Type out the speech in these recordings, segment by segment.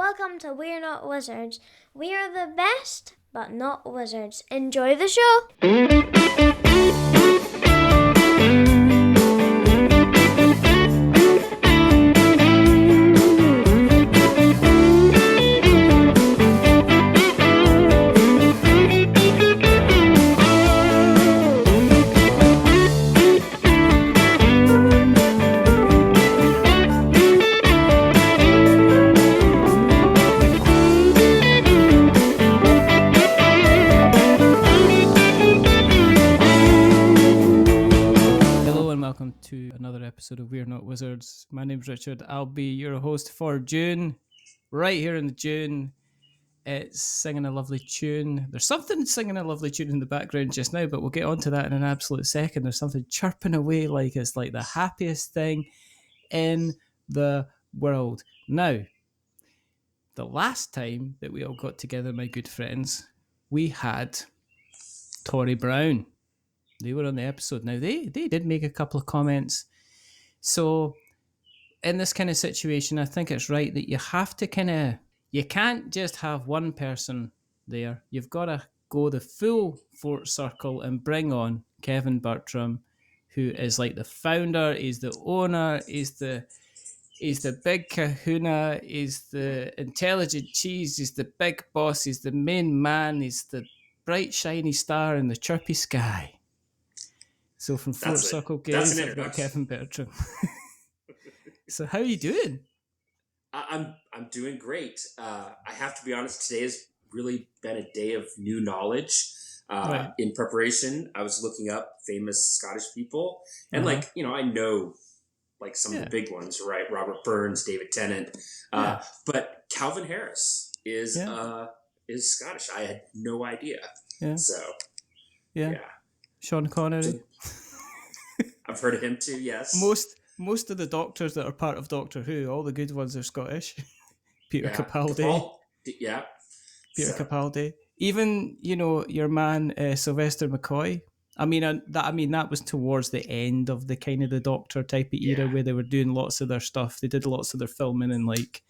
welcome to We're Not Wizards. We are the best, but not wizards. Enjoy the show! To another episode of We're Not Wizards. My name's Richard. I'll be your host for June. Right here in June, it's singing a lovely tune. There's something singing a lovely tune in the background just now, but we'll get onto that in an absolute second. There's something chirping away like it's like the happiest thing in the world. Now, the last time that we all got together, my good friends, we had Tori Brown. They were on the episode. Now, they did make a couple of comments. So, in this kind of situation, I think it's right that you have to you can't just have one person there. You've got to go the full Fort Circle and bring on Kevin Bertram, who is like the founder, he's the owner, he's the big kahuna, he's the intelligent cheese, he's the big boss, he's the main man, he's the bright, shiny star in the chirpy sky. So from Fort Circle Games, I've got Kevin Bertram. So how are you doing? I'm doing great. I have to be honest, today has really been a day of new knowledge. Right. In preparation, I was looking up famous Scottish people. And I know like some of the big ones, right? Robert Burns, David Tennant. But Calvin Harris is Scottish. I had no idea. Yeah. So, yeah. Sean Connery. I've heard of him too, yes. Most of the doctors that are part of Doctor Who, all the good ones are Scottish. Peter Capaldi. Peter Capaldi. Even, your man Sylvester McCoy. That was towards the end of the kind of the Doctor type of era where they were doing lots of their stuff. They did lots of their filming in like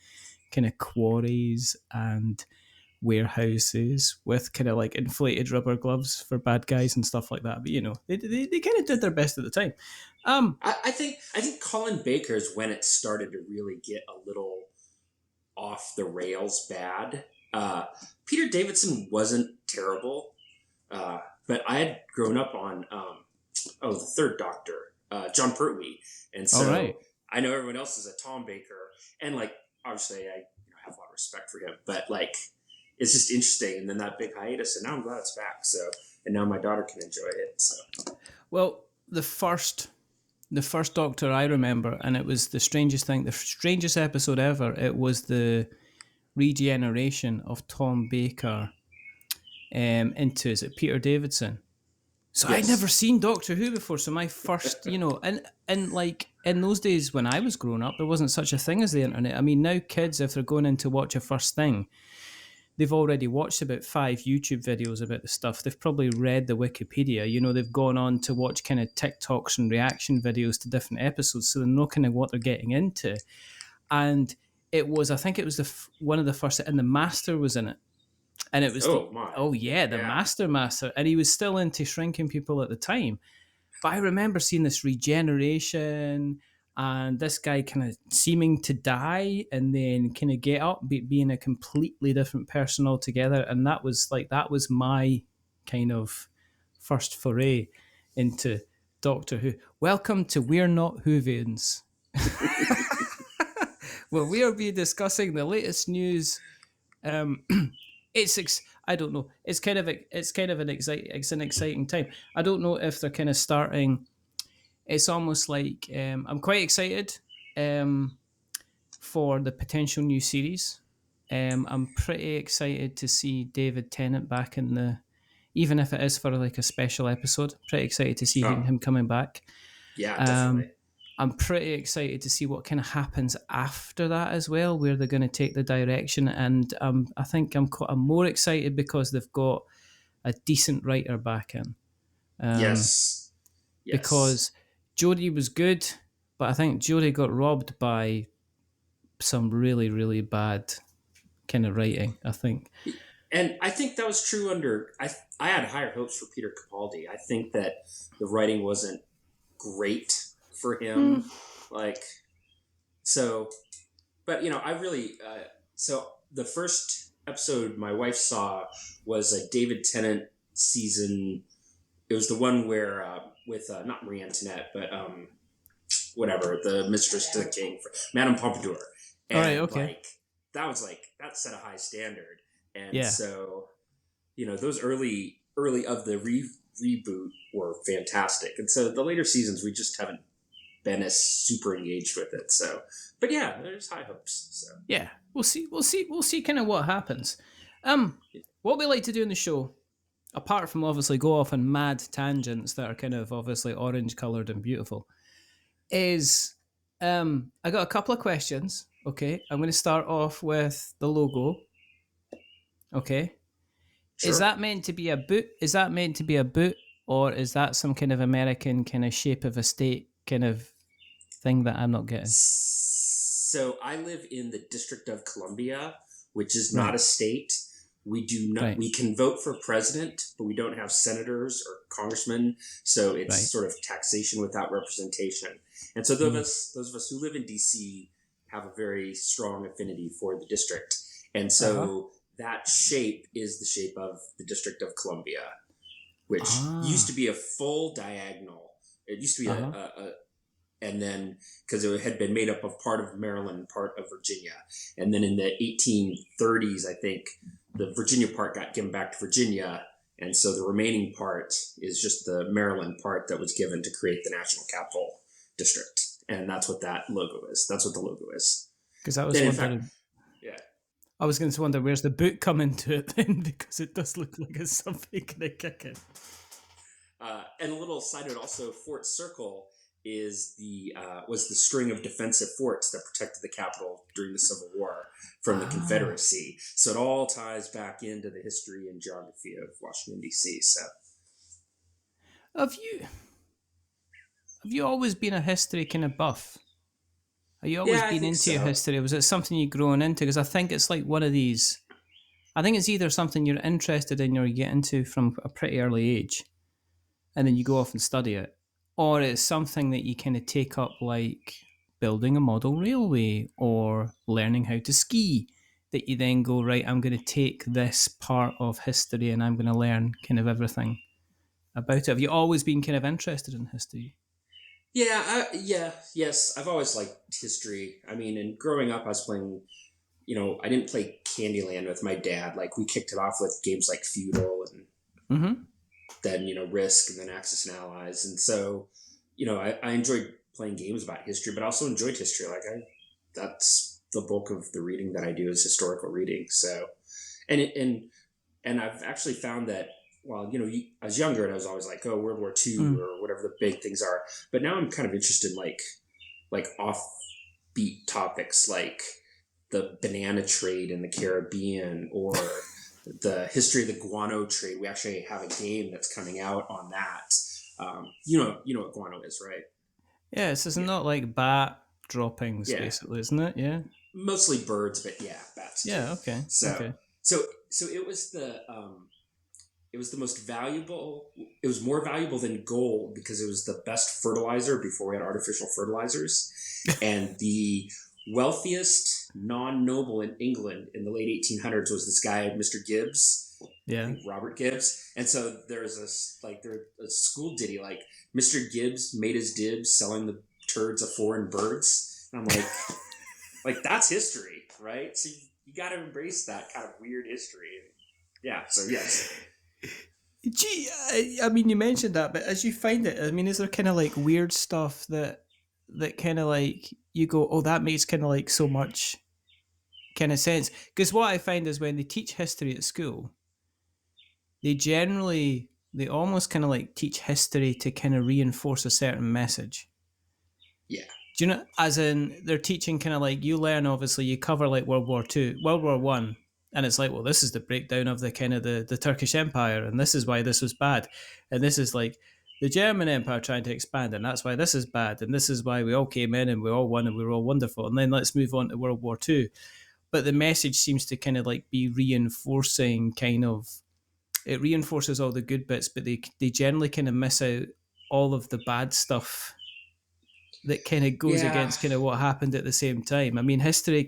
kind of quarries and warehouses with kind of like inflated rubber gloves for bad guys and stuff like that. But they kind of did their best at the time. I think Colin Baker is when it started to really get a little off the rails bad. Peter Davison wasn't terrible, but I had grown up on the Third Doctor, John Pertwee, and so I know everyone else is a Tom Baker, and like obviously I have a lot of respect for him, but like it's just interesting. And then that big hiatus, and now I'm glad it's back. So, and now my daughter can enjoy it. So, well, the first Doctor I remember, and it was the strangest episode ever. It was the regeneration of Tom Baker into, is it Peter Davison? So yes. I'd never seen Doctor Who before. So my first, and like in those days when I was growing up, there wasn't such a thing as the internet. I mean, now kids, if they're going in to watch a first thing, they've already watched about 5 YouTube videos about the stuff. They've probably read the Wikipedia. They've gone on to watch kind of TikToks and reaction videos to different episodes, so they know kind of what they're getting into. And I think it was one of the first, and the Master was in it. And it was, the Master. And he was still into shrinking people at the time. But I remember seeing this regeneration and this guy kind of seeming to die and then kind of get up, being a completely different person altogether. And that was my kind of first foray into Doctor Who. Welcome to We're Not Whovians. Well, we'll be discussing the latest news. I don't know. It's an exciting time. I don't know if they're kind of starting. It's almost like I'm quite excited for the potential new series. I'm pretty excited to see David Tennant back even if it is for like a special episode. Pretty excited to see him coming back. Yeah, definitely. I'm pretty excited to see what kind of happens after that as well, where they're going to take the direction. And I think I'm more excited because they've got a decent writer back in. Yes. Because Jodie was good, but I think Jodie got robbed by some really, really bad kind of writing, I think. And I think that was true under. I had higher hopes for Peter Capaldi. I think that the writing wasn't great for Hmm. him. Like, so, but I really. So the first episode my wife saw was a David Tennant season. It was the one where with not Marie Antoinette, but whatever, the Mistress to the King, Madame Pompadour, All right, and okay. that set a high standard, and Yeah. so those early of the reboot were fantastic, and so the later seasons we just haven't been as super engaged with it. So, but yeah, there's high hopes. So Yeah, we'll see kind of what happens. What we like to do in the show, apart from obviously go off on mad tangents that are kind of obviously orange coloured and beautiful, is I got a couple of questions. Okay, I'm going to start off with the logo. Okay, is sure. that meant to be a boot? Is that meant to be a boot, or is that some kind of American kind of shape of a state kind of thing that I'm not getting? So I live in the District of Columbia, which is not Right. a state. We do not. Right. We can vote for president, but we don't have senators or congressmen. So it's Right. sort of taxation without representation. And so those of us who live in DC have a very strong affinity for the district. And so that shape is the shape of the District of Columbia, which used to be a full diagonal. It used to be and then because it had been made up of part of Maryland and part of Virginia. And then in the 1830s, I think the Virginia part got given back to Virginia. And so the remaining part is just the Maryland part that was given to create the National Capital District. And that's what that logo is. That's what the logo is. Because I was And in wondering. fact, yeah. I was going to wonder where's the boot come into it then, because it does look like it's something going to kick it. And a little side note also, Fort Circle was the string of defensive forts that protected the capital during the Civil War from the Confederacy. So it all ties back into the history and geography of Washington D.C. So, Have you always been a history kind of buff? Have you always yeah, I been think into your so. history? Was it something you've grown into? Because I think it's like one of these. I think it's either something you're interested in or you get into from a pretty early age, and then you go off and study it, or it's something that you kind of take up, like building a model railway or learning how to ski, that you then go, right, I'm going to take this part of history and I'm going to learn kind of everything about it. Have you always been kind of interested in history? Yes. I've always liked history. I mean, and growing up, I was playing. I didn't play Candyland with my dad. Like we kicked it off with games like Feudal and Mm-hmm. then Risk and then Axis and Allies. And so, I enjoyed playing games about history, but I also enjoyed history. That's the bulk of the reading that I do is historical reading. So, and I've actually found that while I was younger and I was always like, oh, World War II or whatever the big things are, but now I'm kind of interested in like offbeat topics like the banana trade in the Caribbean or the history of the guano trade. We actually have a game that's coming out on that. You know what guano is, right? Yeah, it's not like bat droppings, Yeah. basically, isn't it? Yeah. Mostly birds, but yeah, bats too. Yeah. Okay. So Okay. so it was the most valuable. It was more valuable than gold because it was the best fertilizer before we had artificial fertilizers, and the wealthiest non-noble in England in the late 1800s was this guy, Mr. Gibbs. Yeah. Robert Gibbs. And so there's a school ditty like Mr. Gibbs made his dibs selling the turds of foreign birds. And I'm like that's history, right? So you got to embrace that kind of weird history. Yeah. So yes. Gee, I mean, you mentioned that, but as you find it, I mean, is there kind of like weird stuff that kind of like you go, oh, that makes kind of like so much kind of sense? Because what I find is when they teach history at school, they almost kind of like teach history to kind of reinforce a certain message. Yeah. Do you know, as in they're teaching kind of like you learn, obviously, you cover like World War II, World War One. And it's like, well, this is the breakdown of the kind of the Turkish Empire, and this is why this was bad, and this is like the German Empire trying to expand, and that's why this is bad, and this is why we all came in and we all won and we were all wonderful, and then let's move on to World War II. but the message seems to kind of like be reinforcing it reinforces all the good bits, but they generally kind of miss out all of the bad stuff that kind of goes Yeah. against kind of what happened at the same time. I mean, history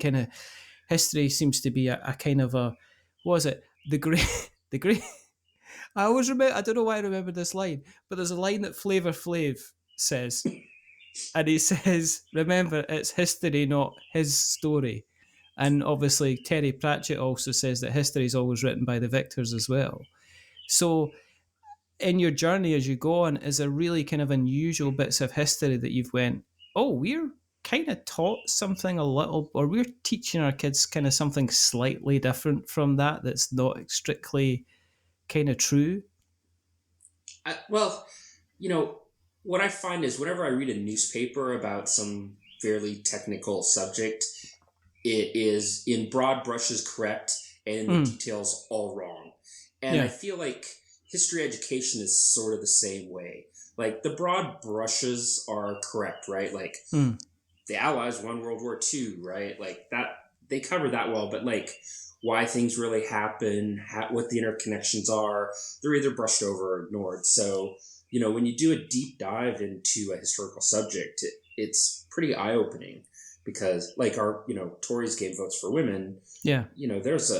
seems to be a kind of a, what was it, the great the great. I always remember. I don't know why I remember this line, but there's a line that Flavor Flav says, and he says, "Remember, it's history, not his story." And obviously, Terry Pratchett also says that history is always written by the victors as well. So, in your journey as you go on, is there really kind of unusual bits of history that you've went, oh, we're kind of taught something a little, or we're teaching our kids kind of something slightly different from that that's not strictly kind of true? Well, you know, what I find is whenever I read a newspaper about some fairly technical subject, it is in broad brushes correct and in the Mm, details all wrong. And I yeah. feel like history education is sort of the same way. Like the broad brushes are correct, right? Like Mm, the Allies won World War II, right? Like that, they cover that well, but like why things really happen, what the interconnections are, they're either brushed over or ignored. So, when you do a deep dive into a historical subject, it's pretty eye opening because, like Tories gave votes for women. yeah. There's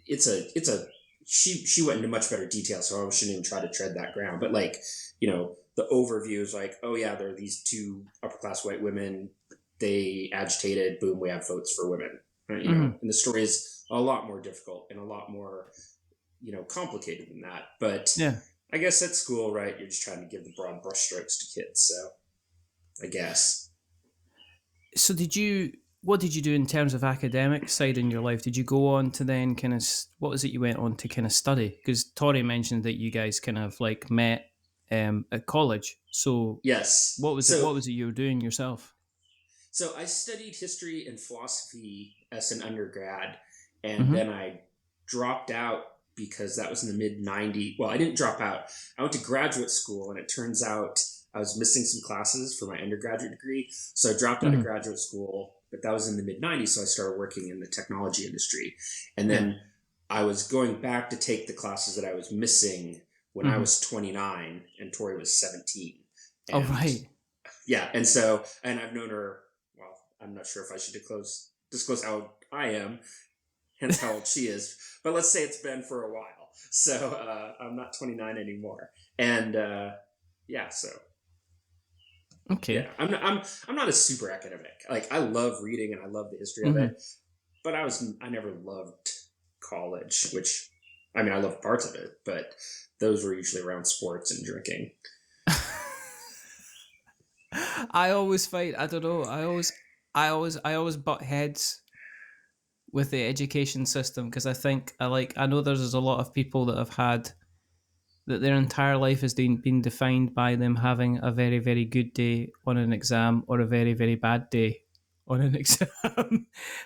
it's a she went into much better detail, so I shouldn't even try to tread that ground. But like, the overview is like, oh yeah, there are these two upper class white women. They agitated. Boom, we have votes for women. Right, Hmm. and the story is a lot more difficult and a lot more, complicated than that. But Yeah. I guess at school, right, you're just trying to give the broad brushstrokes to kids. So I guess. So what did you do in terms of academic side in your life? Did you go on to then kind of, what was it you went on to kind of study? Because Tori mentioned that you guys kind of like met at college. So Yes. what was it? What was it you were doing yourself? So I studied history and philosophy as an undergrad, and Mm-hmm. then I dropped out because that was in the mid '90s. Well, I didn't drop out. I went to graduate school, and it turns out I was missing some classes for my undergraduate degree, so I dropped out of Mm-hmm. graduate school. But that was in the mid '90s, so I started working in the technology industry, and Yeah. then I was going back to take the classes that I was missing when I Mm-hmm. was 29 and Tori was 17, Oh, and right. yeah, and I've known her. Well, I'm not sure if I should disclose how old I am, hence how old she is. But let's say it's been for a while. So I'm not 29 anymore, and yeah, so Okay. yeah, I'm not a super academic. Like I love reading and I love the history of Mm-hmm. it, but I never loved college, which I mean I loved parts of it, but those were usually around sports and drinking. I always fight. I don't know. I always butt heads with the education system because I know there's a lot of people that have had that their entire life has been defined by them having a very, very good day on an exam or a very, very bad day on an exam.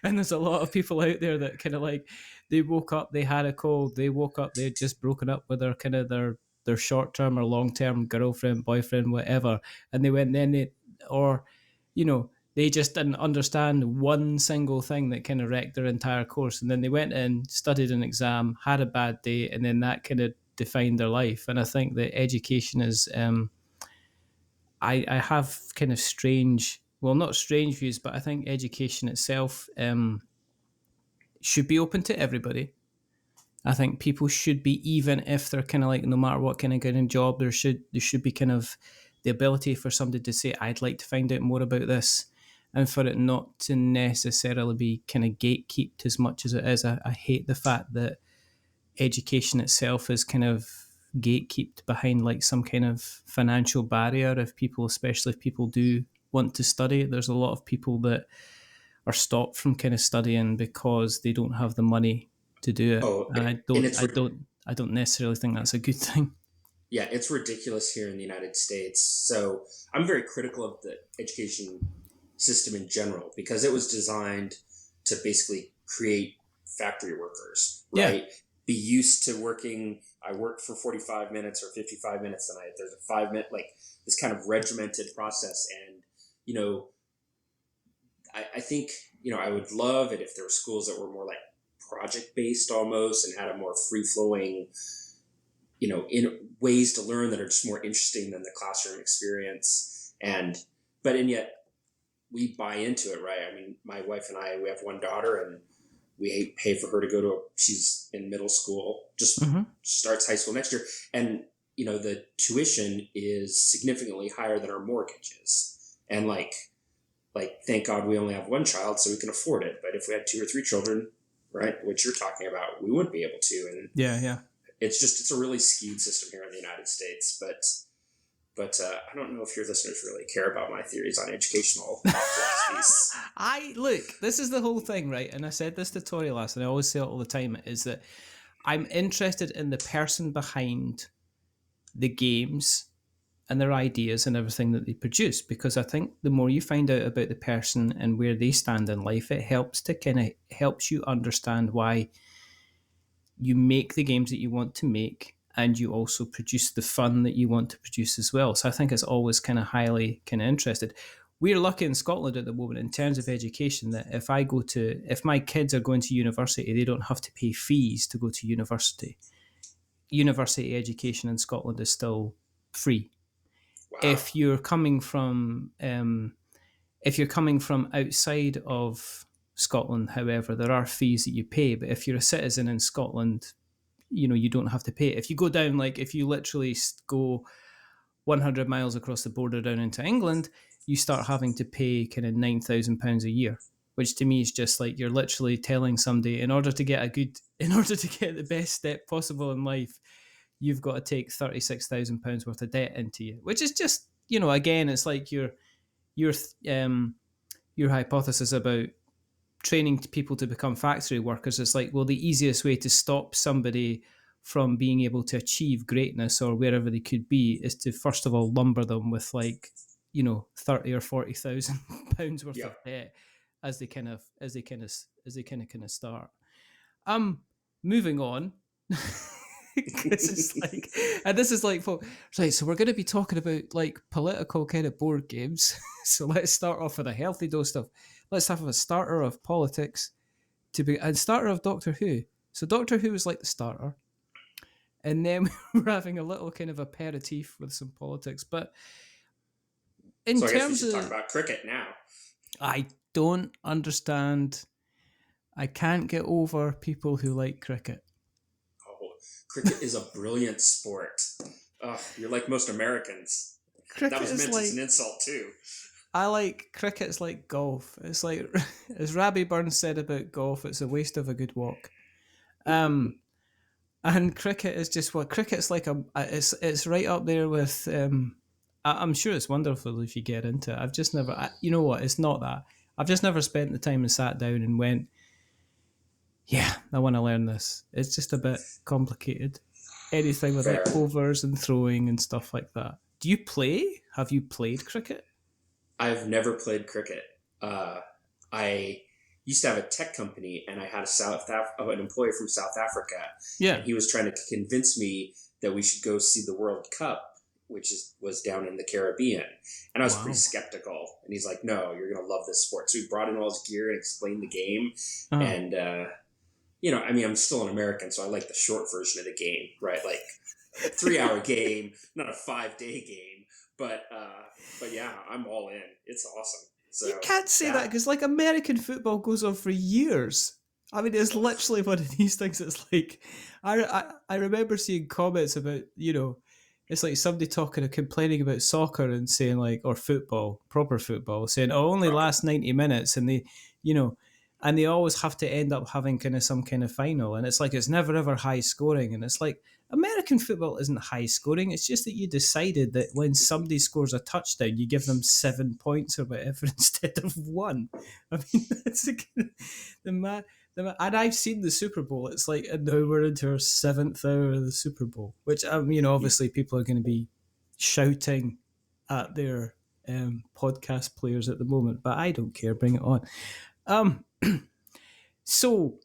And there's a lot of people out there that kind of like, they woke up, they had a cold, they woke up, they had just broken up with their short term or long term girlfriend, boyfriend, whatever. And they went then they, or, they just didn't understand one single thing that kind of wrecked their entire course. And then they went in, studied an exam, had a bad day, and then that kind of defined their life. And I think that education is, I have kind of strange, well, not strange views, but I think education itself should be open to everybody. I think people should be, even if they're kind of like, no matter what kind of getting job, there should be kind of the ability for somebody to say, I'd like to find out more about this, and for it not to necessarily be kind of gatekept as much as it is. I hate the fact that education itself is kind of gatekept behind like some kind of financial barrier. Especially if people do want to study, there's a lot of people that are stopped from kind of studying because they don't have the money to do it. Oh, And and it's I don't necessarily think that's a good thing. yeah, it's ridiculous here in the United States. So I'm very critical of the education system in general because it was designed to basically create factory workers, Yeah. right? Be used to working. I work for 45 minutes or 55 minutes, and there's a 5 minute, like this kind of regimented process. And, you know, I think, I would love it if there were schools that were more like project based almost and had a more free flowing, in ways to learn that are just more interesting than the classroom experience. And yet we buy into it, right? I mean, my wife and I, we have one daughter, and we pay for her to go to, she's in middle school, just starts high school next year. And, the tuition is significantly higher than our mortgages. And like, thank God we only have one child so we can afford it. But if we had 2 or 3 children, right, which you're talking about, we wouldn't be able to. And yeah. It's a really skewed system here in the United States. But I don't know if your listeners really care about my theories on educational philosophies. Look, this is the whole thing, right? And I said this to Tori last, and I always say it all the time, is that I'm interested in the person behind the games and their ideas and everything that they produce, because I think the more you find out about the person and where they stand in life, it helps you understand why you make the games that you want to make, and you also produce the fun that you want to produce as well. So I think it's always kind of highly kind of interested. We're lucky in Scotland at the moment in terms of education that if my kids are going to university, they don't have to pay fees to go to university. University education in Scotland is still free. Wow. If you're coming from outside of Scotland, however, there are fees that you pay. But if you're a citizen in Scotland, you don't have to pay it. If you go down, like if you literally go 100 miles across the border down into England, you start having to pay kind of £9,000 a year, which to me is just like you're literally telling somebody in order to get the best step possible in life, you've got to take £36,000 worth of debt into you, which is just, again, it's like your hypothesis about training people to become factory workers. It's like, well, the easiest way to stop somebody from being able to achieve greatness or wherever they could be is to first of all lumber them with like, 30 or 40,000 pounds worth of debt as they kind of start. Moving on. This is like, right, so we're going to be talking about like political kind of board games. So let's start off with a healthy dose of, let's have a starter of politics and starter of Doctor Who. So Doctor Who was like the starter, and then we're having a little kind of aperitif with some politics. But I guess we should talk about cricket now. I don't understand. I can't get over people who like cricket. Cricket is a brilliant sport. You're like most Americans. Cricket that was meant as an insult too. I like cricket. It's like golf. It's like, as Rabbie Burns said about golf, it's a waste of a good walk. And cricket is just what cricket's like. It's right up there with. I'm sure it's wonderful if you get into it. I've just never. You know what? It's not that. I've just never spent the time and sat down and went, yeah, I want to learn this. It's just a bit complicated. Anything with like overs and throwing and stuff like that. Do you play? Have you played cricket? I've never played cricket. I used to have a tech company, and I had an employee from South Africa. Yeah, and he was trying to convince me that we should go see the World Cup, which was down in the Caribbean. And I was pretty skeptical. And he's like, "No, you're going to love this sport." So he brought in all his gear and explained the game. And I'm still an American, so I like the short version of the game, right? Like a 3-hour game, not a 5-day game. But yeah, I'm all in. It's awesome. So you can't say that because like American football goes on for years. I mean, it's literally one of these things. It's like I remember seeing comments about, it's like somebody complaining about soccer and saying like, or football, proper football, saying, "Oh, only lasts 90 minutes," and they, and they always have to end up having kind of some kind of final, and it's like it's never ever high scoring, and it's like American football isn't high scoring. It's just that you decided that when somebody scores a touchdown, you give them 7 points or whatever instead of 1. I mean, that's the and I've seen the Super Bowl. It's like, and now we're into our 7th hour of the Super Bowl, which obviously people are going to be shouting at their podcast players at the moment, but I don't care. Bring it on. So,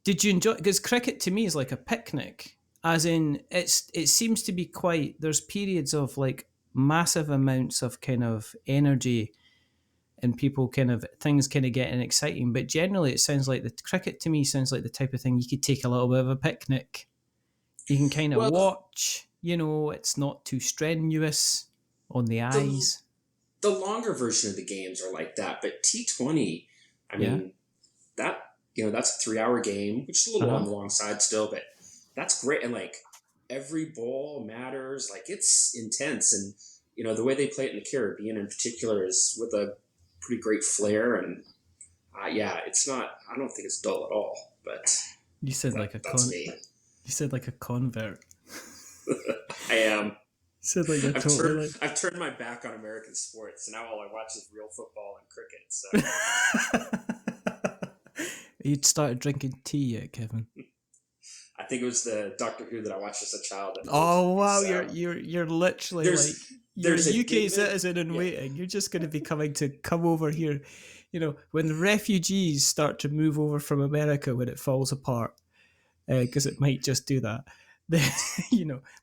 did you enjoy? Because cricket to me is like a picnic. As in, it seems to be quite. There's periods of like massive amounts of kind of energy and people things getting exciting. But generally, it sounds like the cricket to me sounds like the type of thing you could take a little bit of a picnic. You can kind of Well, watch. It's not too strenuous on the eyes. The longer version of the games are like that, but T20, I mean, that's a 3-hour game, which is a little on the long side still, but that's great. And like every ball matters. Like it's intense, and the way they play it in the Caribbean in particular is with a pretty great flair. And it's not. I don't think it's dull at all. But you said that's me. You said like a convert. I am. Said like you're totally I've turned my back on American sports, so now all I watch is real football and cricket. So you'd started drinking tea yet, Kevin? I think it was the Doctor Who that I watched as a child. Oh wow, so you're literally you're a UK citizen in waiting. You're just going to be come over here. When the refugees start to move over from America when it falls apart, because it might just do that. Then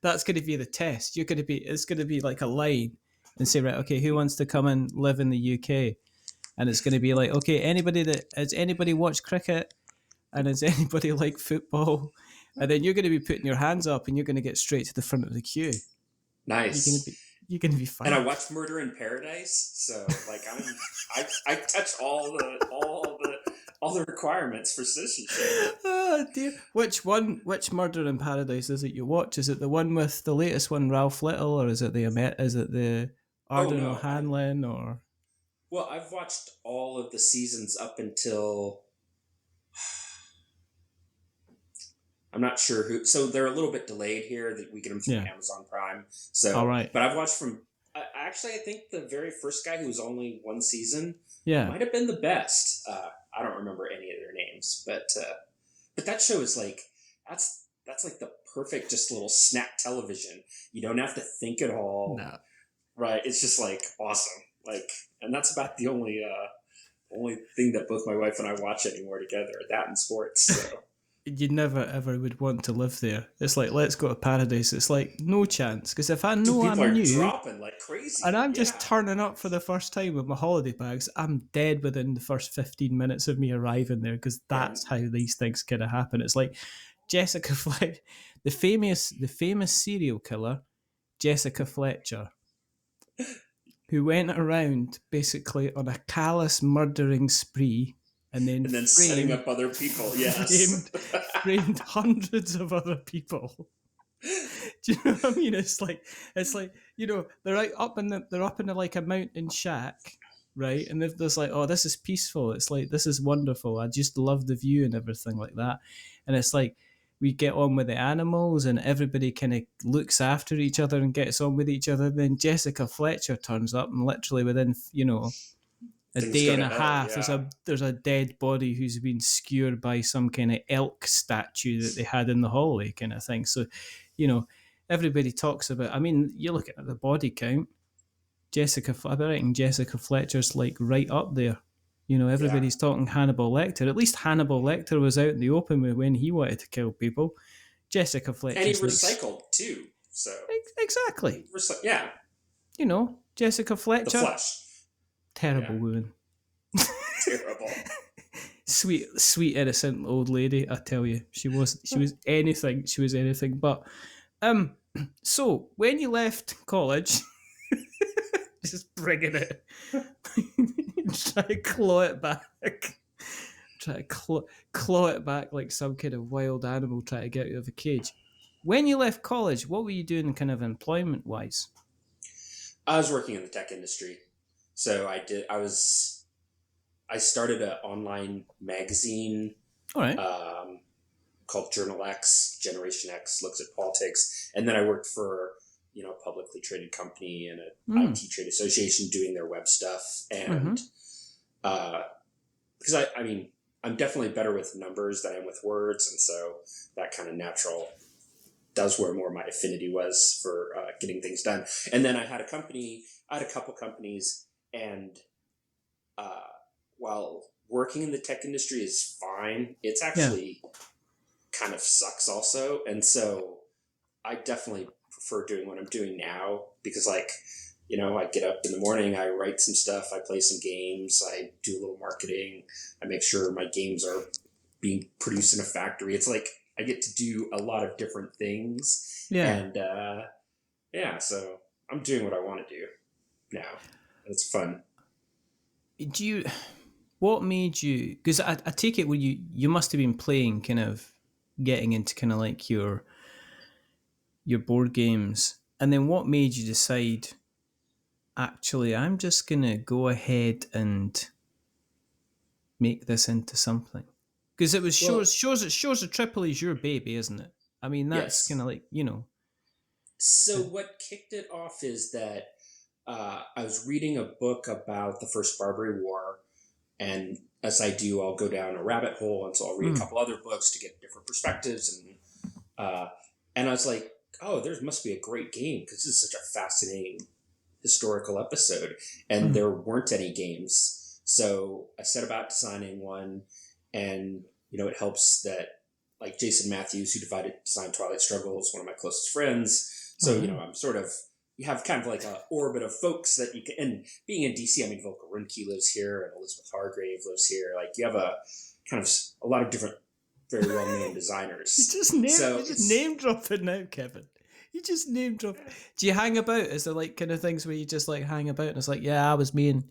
that's going to be the test. It's going to be like a line and say, right, okay, who wants to come and live in the UK? And it's going to be like, okay, has anybody watched cricket? And has anybody like football? And then you're going to be putting your hands up and you're going to get straight to the front of the queue. Nice. You're going to be fine. And I watched Murder in Paradise, so like I touch all the requirements for citizenship. Oh dear. Which Murder in Paradise is it you watch? Is it the one with the latest one, Ralph Little, or is it the Arden O'Hanlon, or? Well, I've watched all of the seasons up until I'm not sure who. So they're a little bit delayed here. That we get them through Amazon Prime. So, all right. But I've watched from. Actually, I think the very first guy who was only one season. Might have been the best. I don't remember any of their names, but that show is like that's like the perfect just little snack television. You don't have to think at all. No. Right? It's just like awesome. Like, and that's about the only thing that both my wife and I watch anymore together. That and sports. So. You never ever would want to live there. It's like, let's go to Paradise. It's like no chance, because if I know people I'm are new, dropping like crazy, and I'm just turning up for the first time with my holiday bags, I'm dead within the first 15 minutes of me arriving there, because that's how these things kind of happen. It's like Jessica Fletcher, the famous serial killer, Jessica Fletcher, who went around basically on a callous murdering spree. And then setting up other people, yes. framed hundreds of other people. Do you know what I mean? It's like they're up in like a mountain shack, right? And there's like, oh, this is peaceful. It's like, this is wonderful. I just love the view and everything like that. And it's like we get on with the animals, and everybody kind of looks after each other and gets on with each other. Then Jessica Fletcher turns up, and literally within a day and a half, there's a dead body who's been skewered by some kind of elk statue that they had in the hallway, kind of thing. So, everybody talks about. I mean, you're looking at the body count. I reckon Jessica Fletcher's like right up there. Everybody's talking Hannibal Lecter. At least Hannibal Lecter was out in the open when he wanted to kill people. Jessica Fletcher, and he recycled too. So exactly. Jessica Fletcher. The Flesh. Terrible woman. Terrible. Sweet innocent old lady, I tell you. She was anything. She was anything but. So when you left college, just bringing it, try to claw it back. Try to claw it back like some kind of wild animal trying to get out of a cage. When you left college, what were you doing kind of employment-wise? I was working in the tech industry. So I started an online magazine called Journal X, Generation X, looks at politics. And then I worked for, a publicly traded company and an IT trade association doing their web stuff. And because I'm definitely better with numbers than I am with words. And so that kind of natural does where more my affinity was for getting things done. And then I had a couple companies. And while working in the tech industry is fine, it's actually kind of sucks also. And so I definitely prefer doing what I'm doing now, because like I get up in the morning, I write some stuff, I play some games, I do a little marketing, I make sure my games are being produced in a factory. It's like I get to do a lot of different things. Yeah. And so I'm doing what I want to do now. It's fun. What made you, because I take it when you must have been playing, kind of getting into kind of like your board games, and then what made you decide, actually, I'm just going to go ahead and make this into something? Because it was Shores of Tripoli is your baby, isn't it? I mean, that's kind Yes. of like, So what kicked it off is that I was reading a book about the First Barbary War, and as I do, I'll go down a rabbit hole, and so I'll read a couple other books to get different perspectives, and I was like, oh, there must be a great game because this is such a fascinating historical episode, and there weren't any games, so I set about designing one, and it helps that like Jason Matthews, who designed Twilight Struggle, is one of my closest friends, so I'm sort of. You have kind of like an orbit of folks that you can, and being in DC, I mean, Volker Ruhnke lives here, and Elizabeth Hargrave lives here. Like you have a kind of a lot of different, very well-known designers. You just name dropping now, Kevin. You just name drop. Do you hang about? Is there like kind of things where you just like hang about, and it's like, yeah, I was me and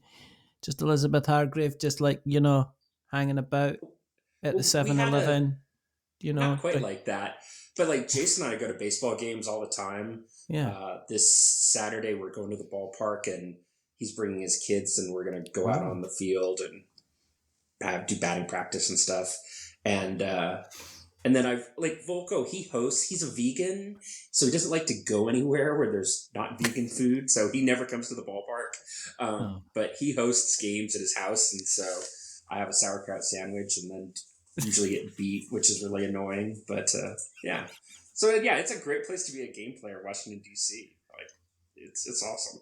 just Elizabeth Hargrave, just like hanging about at the 7-Eleven. Not quite like that, but like Jason and I go to baseball games all the time. Yeah. This Saturday we're going to the ballpark, and he's bringing his kids, and we're going to go out on the field and do batting practice and stuff. And then I've like Volko, he hosts. He's a vegan, so he doesn't like to go anywhere where there's not vegan food. So he never comes to the ballpark. But he hosts games at his house, and so I have a sauerkraut sandwich, and then usually get beat, which is really annoying. But yeah. So yeah, it's a great place to be a game player, Washington D.C. Like, it's awesome.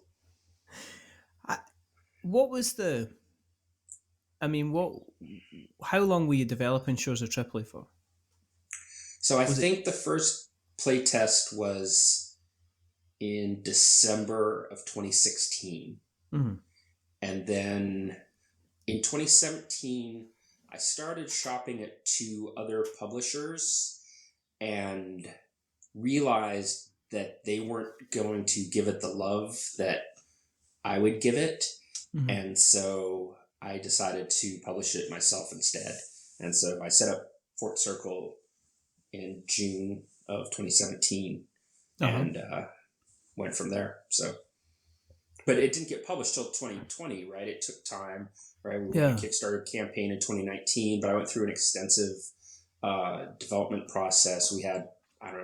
What was the? I mean, how long were you developing Shores of Tripoli for? So I think the first play test was in December of 2016, and then in 2017, I started shopping at 2 other publishers and realized that they weren't going to give it the love that I would give it. And so I decided to publish it myself instead. And so I set up Fort Circle in June of 2017 and went from there. So, but it didn't get published till 2020, right? It took time, right? We ran a Kickstarter campaign in 2019, but I went through an extensive development process. We had,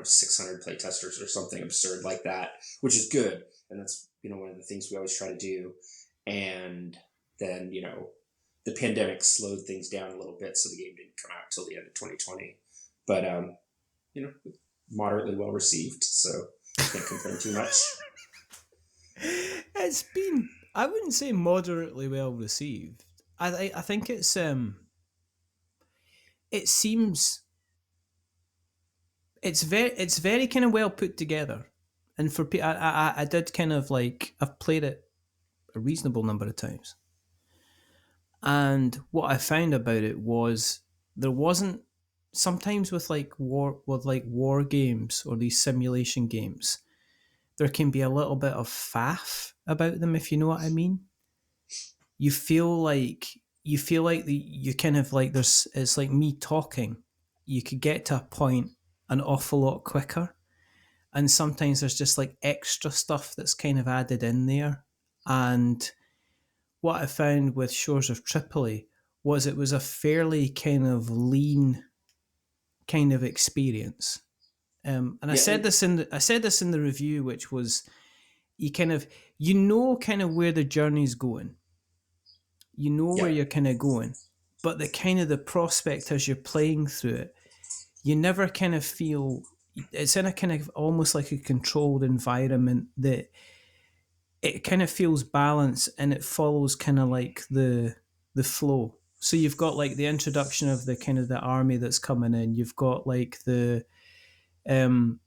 600 playtesters or something absurd like that, which is good. And that's, one of the things we always try to do. And then, the pandemic slowed things down a little bit, so the game didn't come out till the end of 2020. But, moderately well received, so I can't complain too much. It's been, I wouldn't say moderately well received. I think it seems it's very kind of well put together, and for I did kind of like, I've played it a reasonable number of times, and what I found about it was there wasn't, sometimes with war games or these simulation games, there can be a little bit of faff about them, if you know what I mean. You feel like you kind of like, it's like me talking. You could get to a point an awful lot quicker, and sometimes there's just like extra stuff that's kind of added in there. And what I found with Shores of Tripoli was it was a fairly kind of lean kind of experience. And I said this in the review, which was, you kind of where the journey's going. Where you're kind of going, but the prospect as you're playing through it, you never kind of feel, it's in a kind of almost like a controlled environment that it kind of feels balanced, and it follows kind of like the flow. So you've got like the introduction of the kind of the army that's coming in. You've got like the the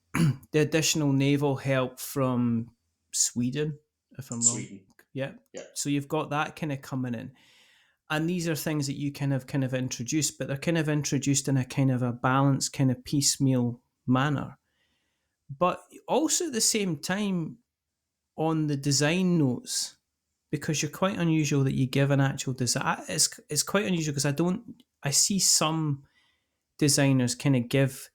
additional naval help from Sweden, if I'm wrong. Sweden. Yeah. Yeah. So you've got that kind of coming in. And these are things that you kind of introduce, but they're kind of introduced in a kind of a balanced, kind of piecemeal manner. But also at the same time, on the design notes, because you're quite unusual that you give an actual design. It's quite unusual because I see some designers kind of give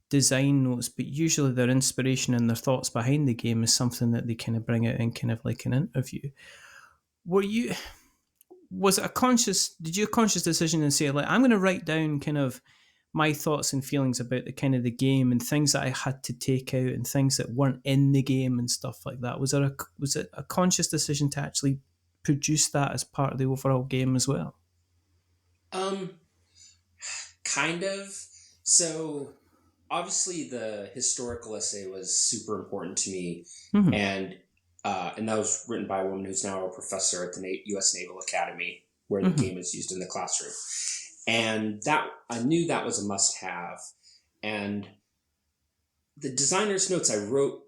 design notes, but usually their inspiration and their thoughts behind the game is something that they kind of bring out in kind of like an interview. Was it did you a conscious decision and say, like, I'm going to write down kind of my thoughts and feelings about the kind of the game and things that I had to take out and things that weren't in the game and stuff like that? Was it a conscious decision to actually produce that as part of the overall game as well? Kind of. So obviously the historical essay was super important to me, Mm-hmm. and that was written by a woman who's now a professor at the U.S. Naval Academy, where the Mm-hmm. game is used in the classroom. And that I knew that was a must-have. And the designer's notes I wrote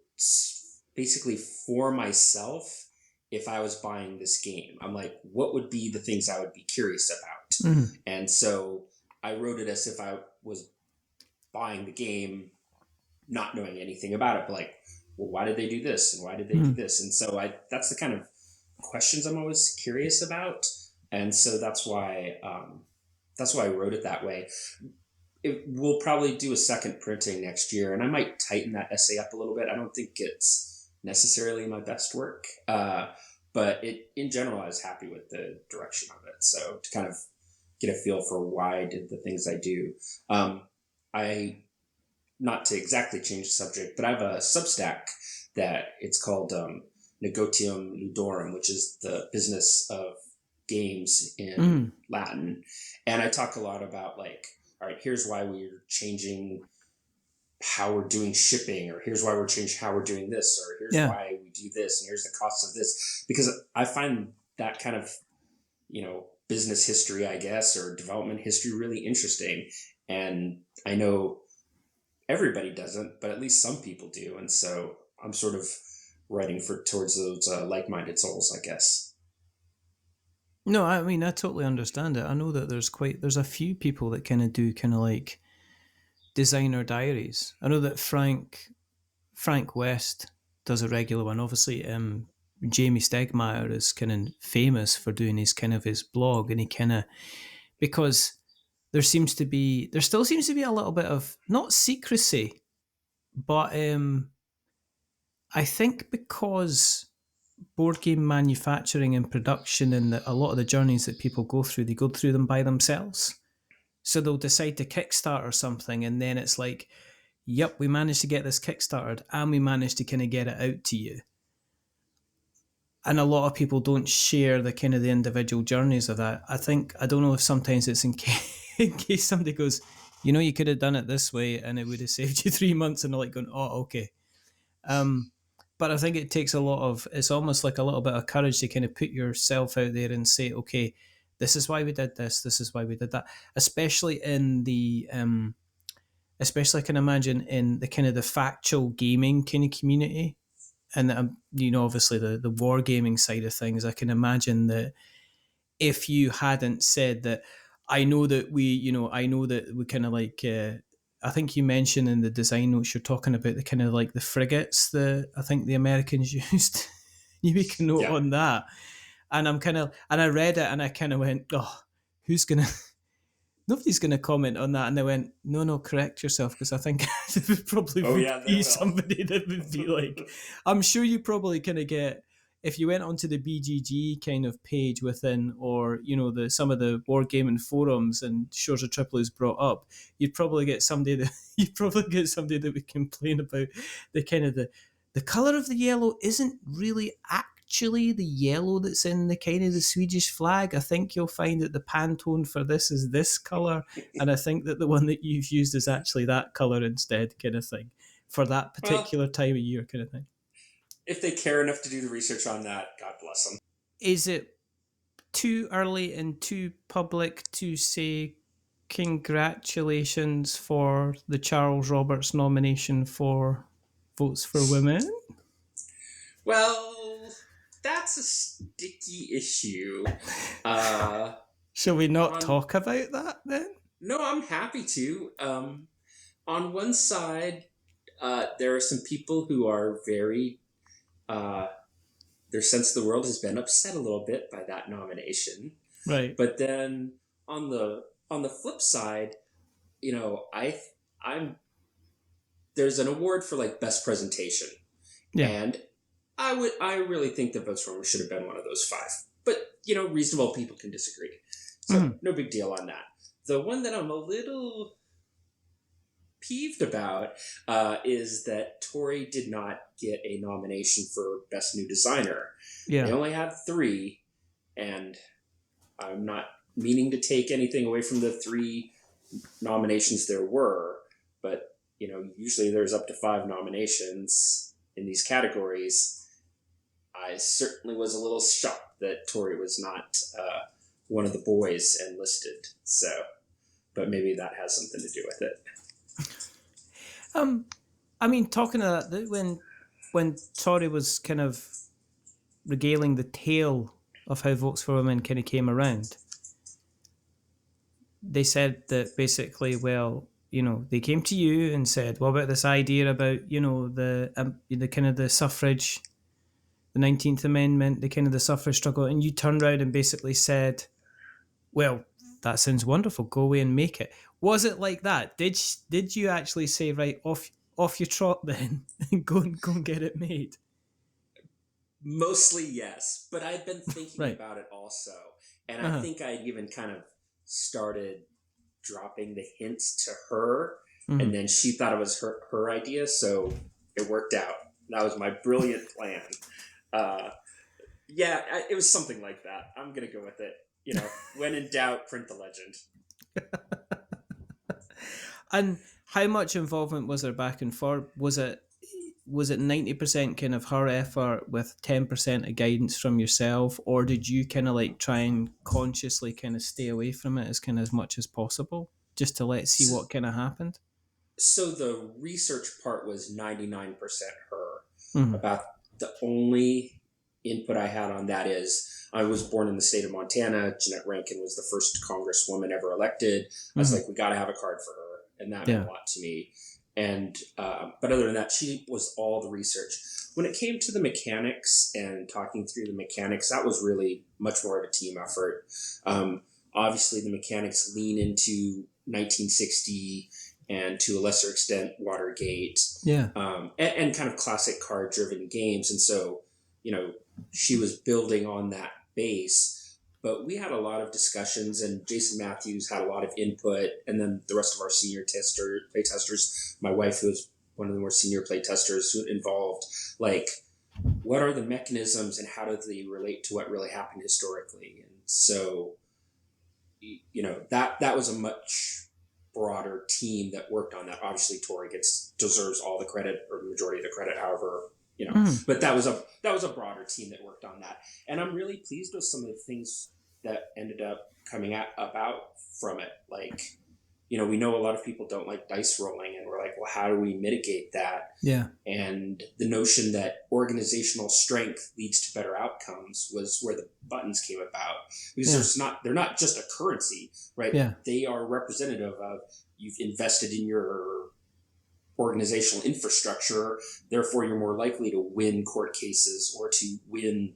basically for myself if I was buying this game. I'm like, what would be the things I would be curious about? Mm-hmm. And so I wrote it as if I was buying the game, not knowing anything about it, but like, well, why did they do this? And why did they do this? And so that's the kind of questions I'm always curious about. And so that's why I wrote it that way. We'll probably do a second printing next year, and I might tighten that essay up a little bit. I don't think it's necessarily my best work, but in general, I was happy with the direction of it. So to kind of get a feel for why I did the things I do. Not to exactly change the subject, but I have a Substack that it's called Negotium Ludorum, which is the business of games in Latin. And I talk a lot about like, all right, here's why we're changing how we're doing shipping, or here's why we're changing how we're doing this, or here's why we do this, and here's the cost of this. Because I find that kind of, business history, I guess, or development history really interesting. And I know everybody doesn't, but at least some people do. And so I'm sort of writing towards those like-minded souls, I guess. No, I mean, I totally understand it. I know that there's a few people that kind of do kind of like designer diaries. I know that Frank West does a regular one. Obviously, Jamie Stegmaier is kind of famous for doing his blog, and he kind of, because there still seems to be a little bit of, not secrecy, but I think because board game manufacturing and production and a lot of the journeys that people go through, they go through them by themselves. So they'll decide to Kickstarter something, and then it's like, yep, we managed to get this Kickstarted, and we managed to kind of get it out to you. And a lot of people don't share the kind of the individual journeys of that. I don't know if sometimes it's in case somebody goes, you could have done it this way and it would have saved you 3 months, and they're like going, oh, okay. But I think it takes it's almost like a little bit of courage to kind of put yourself out there and say, okay, this is why we did this, this is why we did that. Especially I can imagine in the kind of the factual gaming kind of community. And obviously the wargaming side of things, I can imagine that if you hadn't said that, I know that we kind of like, I think you mentioned in the design notes, you're talking about the kind of like the frigates that I think the Americans used. You make a note on that. And I read it and I kind of went, oh, nobody's going to comment on that. And they went, no, correct yourself, because I think there would probably be somebody that would be like, I'm sure you probably kind of get, if you went onto the BGG kind of page within, or, some of the wargaming forums and Shores of Tripoli is brought up, you'd probably get somebody that would complain about the kind of the colour of the yellow isn't really actually the yellow that's in the kind of the Swedish flag. I think you'll find that the Pantone for this is this colour, and I think that the one that you've used is actually that colour instead, kind of thing, for that particular time of year, kind of thing. If they care enough to do the research on that, God bless them. Is it too early and too public to say congratulations for the Charles Roberts nomination for Votes for Women? Well, that's a sticky issue. Shall we not talk about that then? No, I'm happy to. On one side, there are some people who are very, their sense of the world has been upset a little bit by that nomination. Right. But then on the flip side, you know, I'm there's an award for like best presentation, and I really think that Votes for Women should have been one of those 5. But you know, reasonable people can disagree, so no big deal on that. The one that I'm a little peeved about is that Tori did not get a nomination for Best New Designer. Yeah. They only had 3, and I'm not meaning to take anything away from the 3 nominations there were, but you know, usually there's up to 5 nominations in these categories. I certainly was a little shocked that Tori was not one of the boys enlisted. So, but maybe that has something to do with it. I mean, talking of that, when Tori was kind of regaling the tale of how Votes for Women kind of came around, they said that basically, well, you know, they came to you and said, what about this idea about, you know, the kind of the suffrage, the 19th Amendment, the kind of the suffrage struggle, and you turned around and basically said, well, that sounds wonderful, go away and make it. Was it like that? Did you actually say, right, off your trot then, go and get it made? Mostly yes, but I'd been thinking about it also, and I think I'd even kind of started dropping the hints to her, and then she thought it was her idea, so it worked out. That was my brilliant plan. It was something like that. I'm gonna go with it. You know, when in doubt, print the legend. And how much involvement was there back and forth? Was it 90% kind of her effort with 10% of guidance from yourself, or did you kind of like try and consciously kind of stay away from it as much as possible, just to see what kind of happened? So the research part was 99% her. About the only input I had on that is I was born in the state of Montana. Jeanette Rankin was the first congresswoman ever elected. I was like, we got to have a card for her, and that meant a lot to me. And but other than that, she was all the research. When it came to the mechanics and talking through the mechanics, that was really much more of a team effort. Obviously, the mechanics lean into 1960 and to a lesser extent Watergate, and kind of classic card-driven games. And so, you know, she was building on that base. But we had a lot of discussions, and Jason Matthews had a lot of input, and then the rest of our senior playtesters, my wife, who was one of the more senior playtesters, who involved, like, what are the mechanisms and how do they relate to what really happened historically? And so, you know, that was a much broader team that worked on that. Obviously, Tori deserves all the credit, or the majority of the credit, however, you know, but that was a broader team that worked on that. And I'm really pleased with some of the things that ended up coming about from it. Like, you know, we know a lot of people don't like dice rolling, and we're like, well, how do we mitigate that? Yeah. And the notion that organizational strength leads to better outcomes was where the buttons came about, because they're not just a currency, right? Yeah. They are representative of, you've invested in your organizational infrastructure, therefore you're more likely to win court cases or to win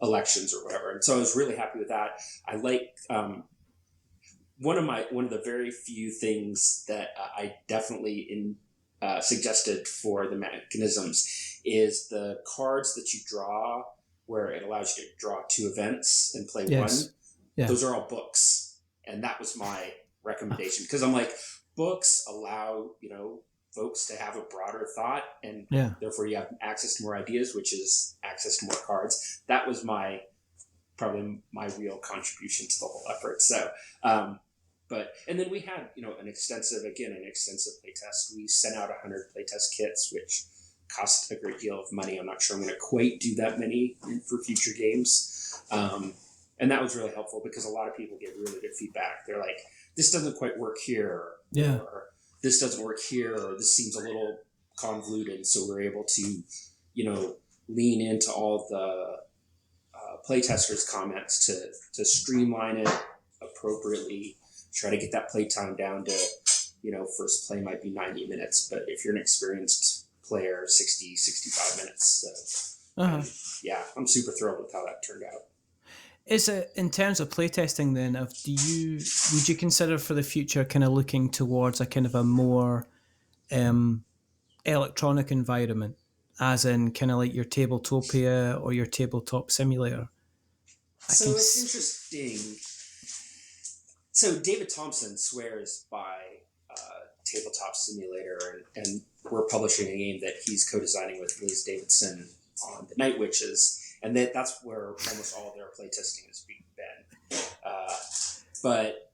elections or whatever. And so I was really happy with that. I like one of the very few things that I definitely suggested for the mechanisms is the cards that you draw, where it allows you to draw 2 events and play one. Yeah. Those are all books, and that was my recommendation, because I'm like, books allow, you know, folks to have a broader thought, and therefore you have access to more ideas, which is access to more cards. That was probably my real contribution to the whole effort. So, and then we had, you know, an extensive playtest. We sent out 100 playtest kits, which cost a great deal of money. I'm not sure I'm going to quite do that many for future games. And that was really helpful, because a lot of people give really good feedback. They're like, this doesn't quite work here, or this doesn't work here, or this seems a little convoluted. So we're able to, you know, lean into all the playtesters' comments to streamline it appropriately. Try to get that playtime down to, first play might be 90 minutes, but if you're an experienced player, 60, 65 minutes. Uh-huh. Yeah, I'm super thrilled with how that turned out. Is it, in terms of playtesting then, would you consider for the future kind of looking towards a kind of a more electronic environment, as in kind of like your Tabletopia or your Tabletop Simulator? So it's interesting. So David Thompson swears by Tabletop Simulator, and we're publishing a game that he's co-designing with Liz Davidson on the Night Witches, and that's where almost all their playtesting has been. But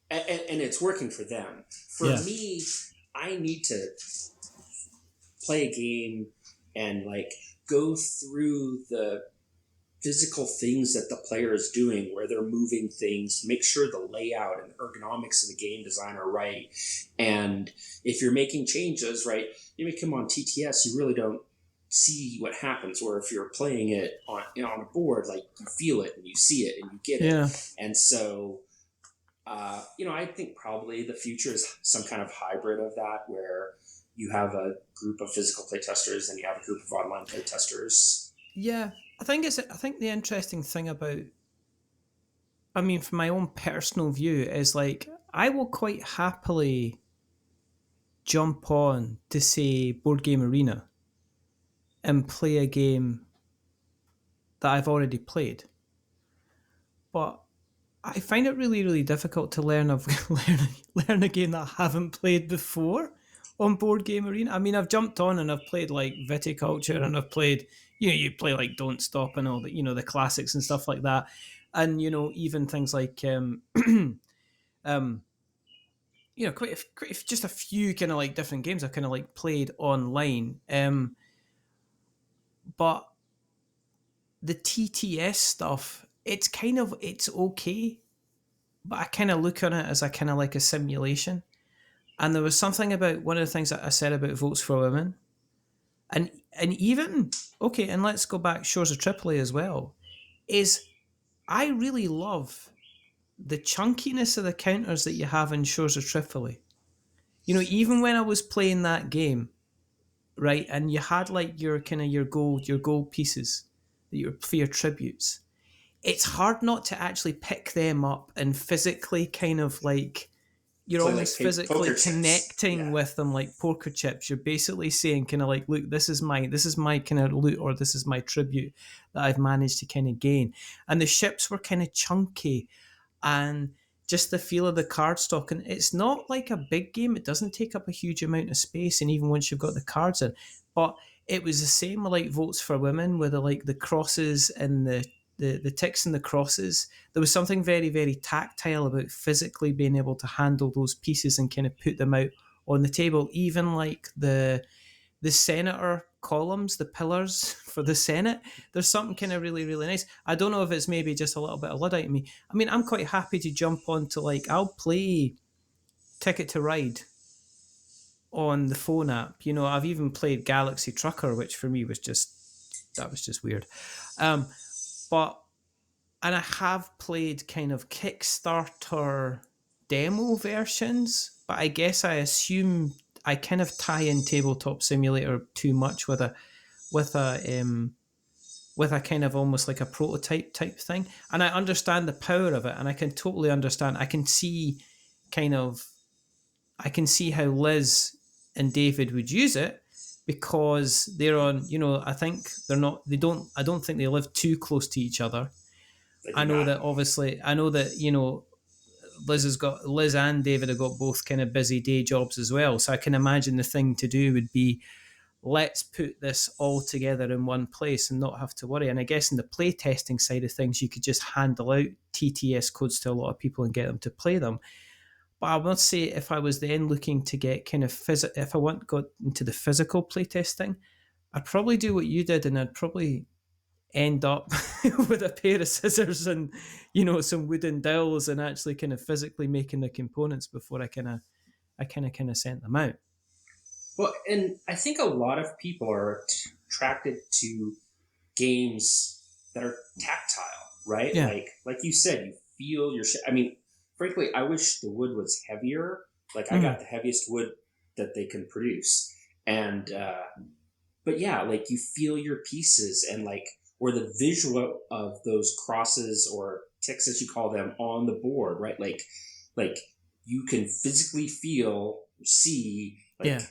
it's working for them. For me, I need to play a game and like go through the physical things that the player is doing, where they're moving things, make sure the layout and ergonomics of the game design are right. And if you're making changes, right, you make them on TTS, you really don't see what happens. Or if you're playing it on a board, like you feel it and you see it and you get it. And so, I think probably the future is some kind of hybrid of that, where you have a group of physical playtesters and you have a group of online playtesters. Yeah. I think the interesting thing about, from my own personal view, is like I will quite happily jump on to, say, Board Game Arena and play a game that I've already played. But I find it really, really difficult to learn a game that I haven't played before on Board Game Arena. I've jumped on and I've played like Viticulture, and I've played, you play like Don't Stop and all the, the classics and stuff like that. And, even things like, just a few kind of like different games I've kind of like played online. But the TTS stuff, it's okay. But I kind of look on it as a kind of like a simulation. And there was something about one of the things that I said about Votes for Women. And even, okay, and let's go back, Shores of Tripoli as well, is I really love the chunkiness of the counters that you have in Shores of Tripoli. Even when I was playing that game, right, and you had like your gold pieces for your tributes, it's hard not to actually pick them up and physically kind of like, you're almost like physically connecting with them like poker chips. You're basically saying kind of like, look, this is my kind of loot, or this is my tribute that I've managed to kind of gain. And the ships were kind of chunky, and just the feel of the card stock. And it's not like a big game. It doesn't take up a huge amount of space. And even once you've got the cards in, but it was the same with like Votes for Women, with the crosses and the ticks and the crosses. There was something very, very tactile about physically being able to handle those pieces and kind of put them out on the table. Even like the senator columns, the pillars for the Senate, there's something kind of really, really nice. I don't know if it's maybe just a little bit of Luddite in me. I'm quite happy to jump on to like, I'll play Ticket to Ride on the phone app. I've even played Galaxy Trucker, which for me was just weird. But and I have played kind of Kickstarter demo versions, but I guess I assume I kind of tie in Tabletop Simulator too much with a kind of almost like a prototype type thing. And I understand the power of it, and I can totally understand. I can see how Liz and David would use it, because they're on, I think I don't think they live too close to each other. I know that Liz and David have got both kind of busy day jobs as well. So I can imagine the thing to do would be, let's put this all together in one place and not have to worry. And I guess in the play testing side of things, you could just handle out TTS codes to a lot of people and get them to play them. But I must say, if I was then looking to get kind of if I got into the physical playtesting, I'd probably do what you did, and I'd probably end up with a pair of scissors and some wooden dowels, and actually kind of physically making the components before I kind of sent them out. Well, and I think a lot of people are attracted to games that are tactile, right? Yeah. Like you said, you feel your shit. I mean, frankly, I wish the wood was heavier. Like I got the heaviest wood that they can produce, and but yeah, like you feel your pieces and like or the visual of those crosses or ticks as you call them on the board, right? Like you can physically feel, see like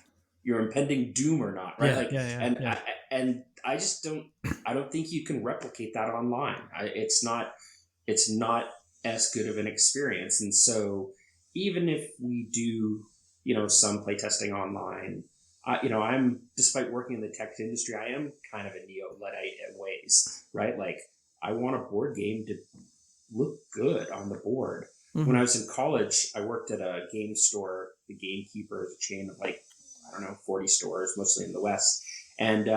your impending doom or not, right? And I just don't think you can replicate that online. It's not as good of an experience. And so even if we do, some playtesting online, I'm, despite working in the tech industry, I am kind of a neo-Luddite in ways, right? Like I want a board game to look good on the board. When I was in college, I worked at a game store. The Gamekeeper is a chain of 40 stores, mostly in the West. And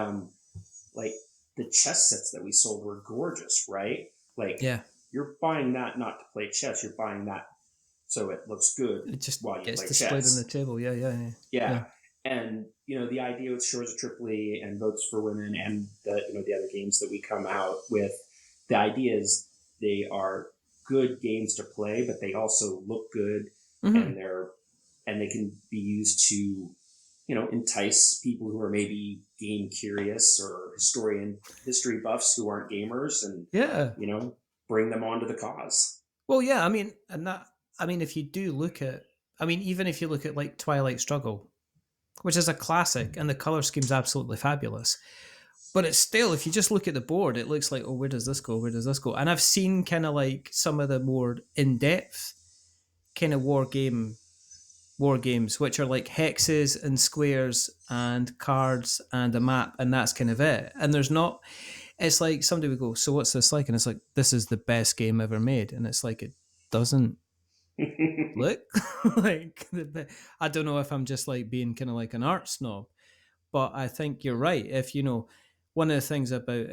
like the chess sets that we sold were gorgeous, right? Like you're buying that not to play chess. You're buying that so it looks good. It just while you gets play displayed chess on the table. Yeah. And the idea with Shores of Tripoli and Votes for Women and the other games that we come out with, the idea is they are good games to play, but they also look good, and they can be used to entice people who are maybe game curious or history buffs who aren't gamers, and bring them onto the cause. Well, yeah, I mean, if you do look at, even if you look at like Twilight Struggle, which is a classic, and the color scheme's absolutely fabulous, but it's still, if you just look at the board, it looks like, oh, where does this go? Where does this go? And I've seen kind of like some of the more in-depth kind of war games, which are like hexes and squares and cards and a map, and that's kind of it. And there's not, it's like somebody would go, so what's this like? And it's like, this is the best game ever made. And it's like, it doesn't look like I don't know if I'm just like being kind of like an art snob, but I think you're right. If one of the things about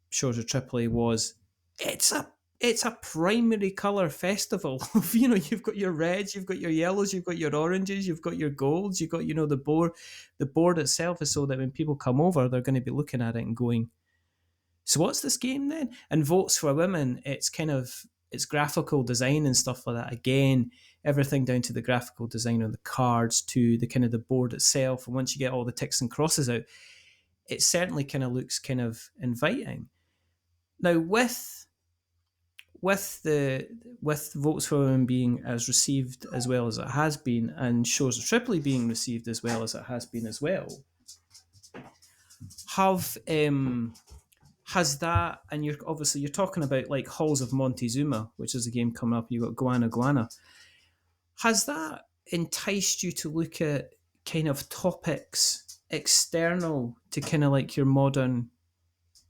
Shores of Tripoli was it's a primary color festival. You've got your reds, you've got your yellows, you've got your oranges, you've got your golds, you've got the board itself is so that when people come over, they're going to be looking at it and going, so what's this game then? And Votes for Women, it's graphical design and stuff like that. Again, everything down to the graphical design on the cards to the kind of the board itself. And once you get all the ticks and crosses out, it certainly kind of looks kind of inviting. Now, with Votes for Women being as received as well as it has been, and Shores of Tripoli being received as well as it has been as well, has that, and you're talking about like Halls of Montezuma, which is a game coming up. You've got Guana. Has that enticed you to look at kind of topics external to kind of like your modern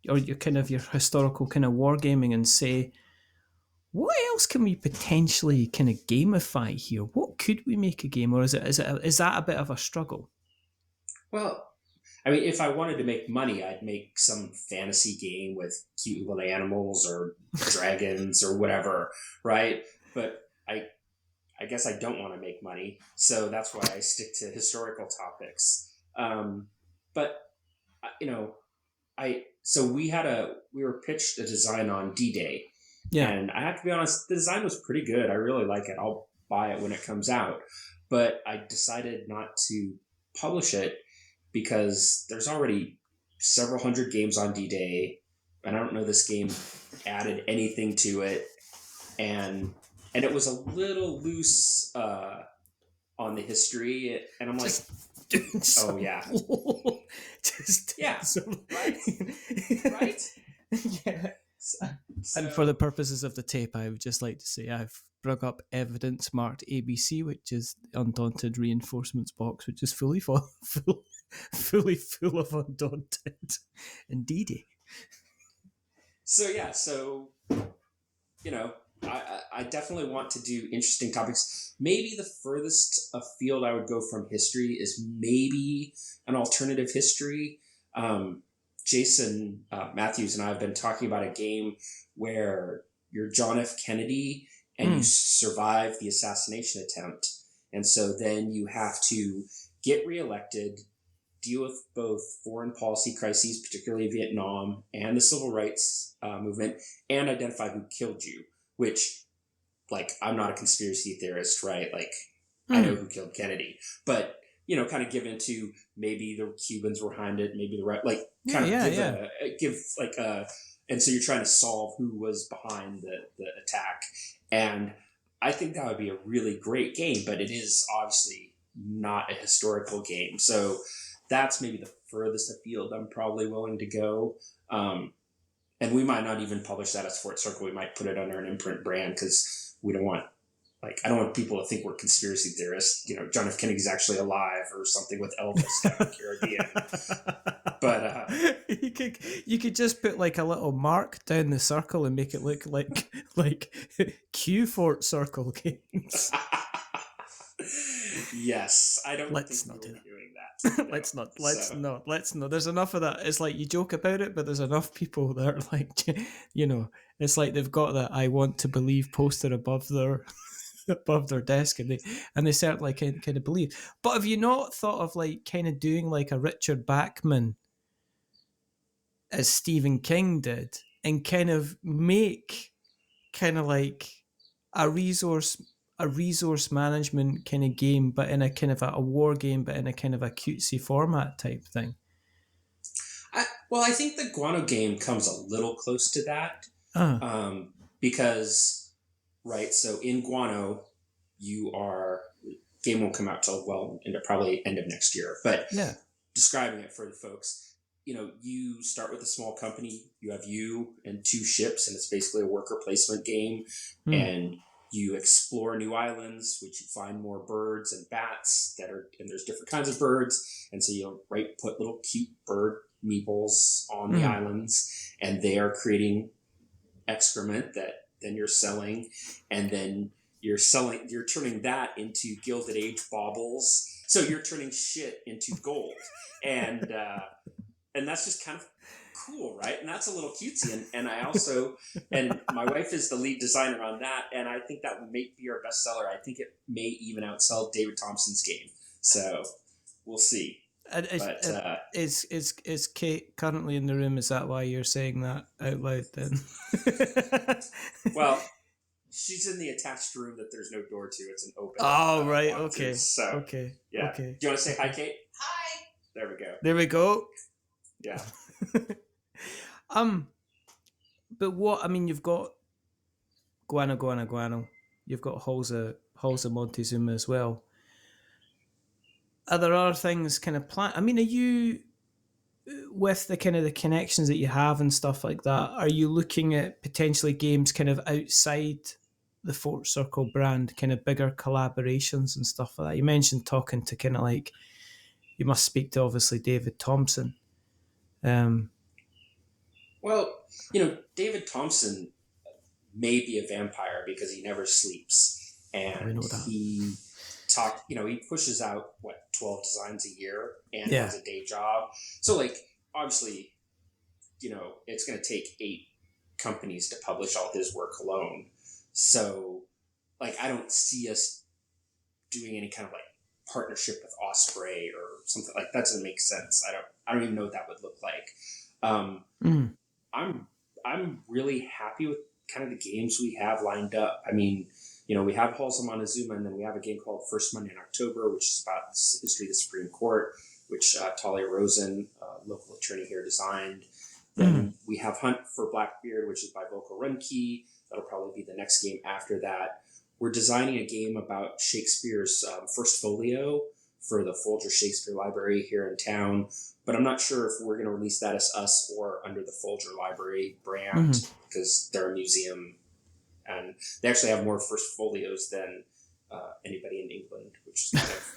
or your kind of your historical kind of wargaming and say, what else can we potentially kind of gamify here? What could we make a game, or is that a bit of a struggle? Well, I mean, if I wanted to make money, I'd make some fantasy game with cute little animals or dragons or whatever, right? But I guess I don't want to make money, so that's why I stick to historical topics. But we were pitched a design on D-Day, and I have to be honest, the design was pretty good. I really like it. I'll buy it when it comes out, but I decided not to publish it because there's already several hundred games on D-Day, and I don't know this game added anything to it, and it was a little loose on the history, and I'm like, oh yeah, right? Yeah. And for the purposes of the tape, I would just like to say I've brought up evidence marked ABC, which is the Undaunted Reinforcements box, which is fully full of Undaunted. Indeedy. So I definitely want to do interesting topics. Maybe the furthest afield I would go from history is maybe an alternative history. Jason Matthews and I have been talking about a game where you're John F. Kennedy and you survive the assassination attempt. And so then you have to get reelected, deal with both foreign policy crises, particularly Vietnam, and the civil rights movement, and identify who killed you, which, like, I'm not a conspiracy theorist, right? Like, I know who killed Kennedy, but, you know, kind of give into maybe the Cubans were behind it, maybe the right, like, kind of give like a, and so you're trying to solve who was behind the attack. And I think that would be a really great game, but it is obviously not a historical game. So that's maybe the furthest afield I'm probably willing to go. And we might not even publish that as Fort Circle. We might put it under an imprint brand because we don't want, like, I don't want people to think we're conspiracy theorists. You know, John F. Kennedy's actually alive or something with Elvis down in the Caribbean. But you could just put like a little mark down the circle and make it look like Q Fort Circle games. Yes, I don't Let's think not we're do that. doing that. No. Let's not. There's enough of that. It's like you joke about it, but there's enough people that are like, you know, it's like they've got that "I want to believe" poster above their desk, and they certainly kind of believe. But have you not thought of like kind of doing like a Richard Bachman as Stephen King did, and kind of make kind of like a resource management kind of game, but in a kind of a war game, but in a kind of a cutesy format type thing? Well, I think the Guano game comes a little close to that. Because, right, so in Guano, game won't come out till, probably end of next year. But describing it for the folks, you know, you start with a small company, you have you and 2 ships, and it's basically a worker placement game. And you explore new islands, which you find more birds and bats and there's different kinds of birds. And so you'll put little cute bird meeples on the islands, and they are creating excrement that then you're selling, and then you're turning that into Gilded Age baubles. So you're turning shit into gold. And that's just kind of cool, right? And that's a little cutesy. And I also, and my wife is the lead designer on that, and I think that may be our bestseller. I think it may even outsell David Thompson's game. So we'll see. Is Kate currently in the room? Is that why you're saying that out loud then? Well, she's in the attached room that there's no door to. It's an open. Oh, right. Okay. So, okay. Yeah. Okay. Do you want to say hi, Kate? Hi. There we go. There we go. Yeah. But what, I mean, you've got Guano. You've got Halls of Montezuma as well. Are there other things kind of planned? I mean, are you, with the kind of the connections that you have and stuff like that, are you looking at potentially games kind of outside the Fort Circle brand, kind of bigger collaborations and stuff like that? You mentioned talking to kind of like, you must speak to obviously David Thompson. Well, you know, David Thompson may be a vampire because he never sleeps, and he pushes out 12 designs a year and has a day job. So like, obviously, you know, it's going to take 8 companies to publish all his work alone. So like, I don't see us doing any kind of like partnership with Osprey or something like that. Doesn't make sense. I don't even know what that would look like. I'm really happy with kind of the games we have lined up. I mean, you know, we have Halls of Montezuma, and then we have a game called First Monday in October, which is about the history of the Supreme Court, which Talia Rosen, local attorney here, designed. Then we have Hunt for Blackbeard, which is by Volko Ruhnke. That'll probably be the next game after that. We're designing a game about Shakespeare's first folio for the Folger Shakespeare Library here in town. But I'm not sure if we're going to release that as us or under the Folger Library brand, because they're a museum and they actually have more first folios than anybody in England, which is kind of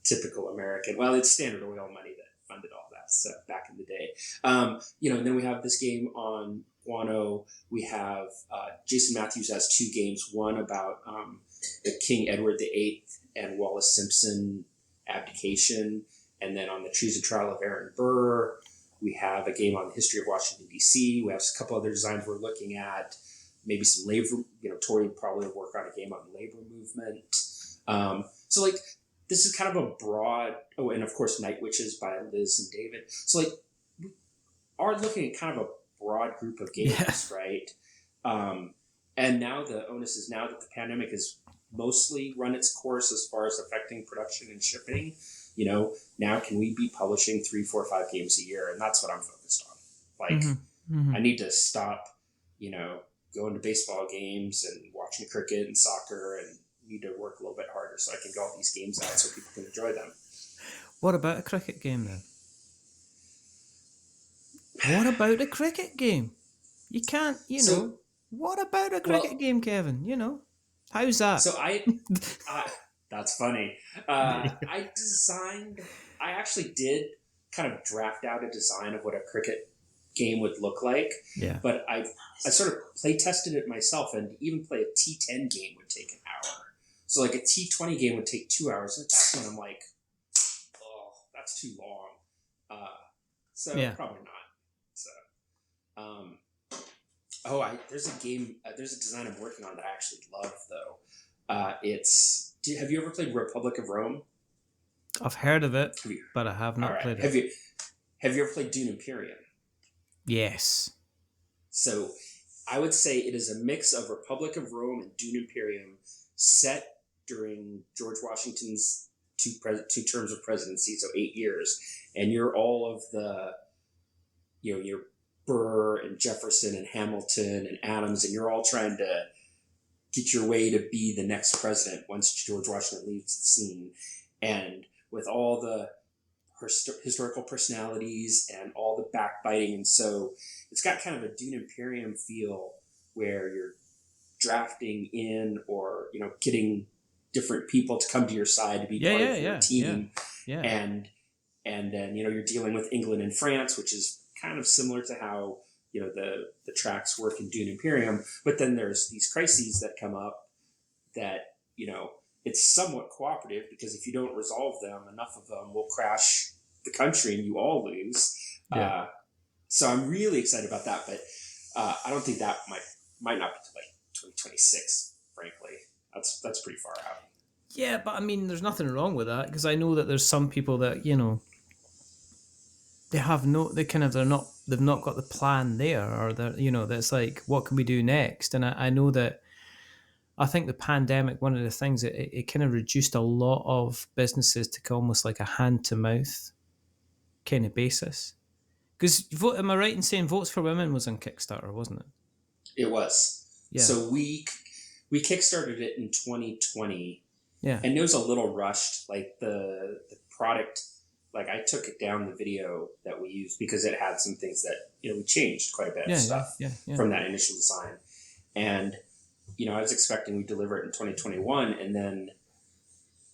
typical American. Well, it's Standard Oil money that funded all that stuff back in the day. You know, and then we have this game on Guano. We have Jason Matthews has 2 games, one about the King Edward VIII and Wallace Simpson abdication. And then on the Treason Trial of Aaron Burr, we have a game on the history of Washington, D.C. We have a couple other designs we're looking at. Maybe some labor, you know, Tori probably will work on a game on the labor movement. So like, this is kind of a broad. Oh, and of course, Night Witches by Liz and David. So like, we are looking at kind of a broad group of games, right? And now the onus is now that the pandemic has mostly run its course as far as affecting production and shipping. You know, now can we be publishing 3, 4, 5 games a year? And that's what I'm focused on. Like, I need to stop, you know, going to baseball games and watching cricket and soccer, and need to work a little bit harder so I can get all these games out so people can enjoy them. What about a cricket game then? What about a cricket game? You can't, you know. What about a cricket game, Kevin? You know, how's that? So that's funny. I actually did kind of draft out a design of what a cricket game would look like. Yeah. But I sort of play tested it myself, and even play a T10 game would take an hour. So like a T20 game would take 2 hours. And that's when I'm like, oh, that's too long. Probably not. So, there's a game, there's a design I'm working on that I actually love though. Have you ever played Republic of Rome? I've heard of it, but I have not played it. Have you ever played Dune Imperium? Yes. So I would say it is a mix of Republic of Rome and Dune Imperium set during George Washington's two terms of presidency, so 8 years. And you're all of the, you know, you're Burr and Jefferson and Hamilton and Adams, and you're all trying to get your way to be the next president once George Washington leaves the scene. And with all the historical personalities and all the backbiting, and so it's got kind of a Dune Imperium feel where you're drafting in, or, you know, getting different people to come to your side to be part of your team. Yeah. And then, you know, you're dealing with England and France, which is kind of similar to how, you know, the tracks work in Dune Imperium. But then there's these crises that come up that, you know, it's somewhat cooperative, because if you don't resolve them, enough of them will crash the country and you all lose. Yeah. So I'm really excited about that, but I don't think that might not be till like 2026, frankly. That's pretty far out. Yeah, but I mean, there's nothing wrong with that, because I know that there's some people that, you know, they've not got the plan there, or that, you know, that's like, what can we do next? And I know that, I think the pandemic, one of the things, it kind of reduced a lot of businesses to almost like a hand to mouth kind of basis. Because am I right in saying Votes for Women was on Kickstarter, wasn't it? It was. Yeah. So we kickstarted it in 2020. Yeah. And it was a little rushed. Like the product, like I took it down the video that we used, because it had some things that, you know, we changed quite a bit of stuff from that initial design. And, you know, I was expecting we'd deliver it in 2021. And then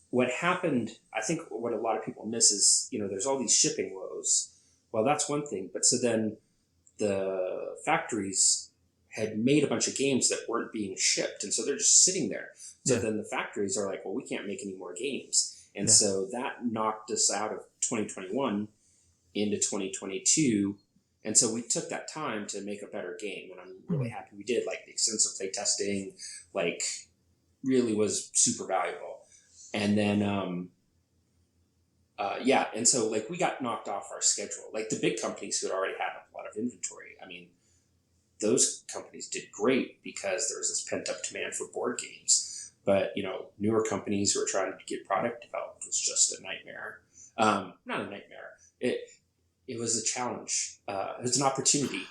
what happened, I think what a lot of people miss is, you know, there's all these shipping woes. Well, that's one thing. But so then the factories had made a bunch of games that weren't being shipped. And so they're just sitting there. So then the factories are like, well, we can't make any more games. And so that knocked us out of 2021 into 2022. And so we took that time to make a better game. And I'm really happy we did. Like, the extensive play testing, like, really was super valuable. And then, and so, like, we got knocked off our schedule. Like, the big companies who had already had a lot of inventory, I mean, those companies did great because there was this pent-up demand for board games. But, you know, newer companies who are trying to get product developed was just a nightmare. Not a nightmare. It was a challenge. It was an opportunity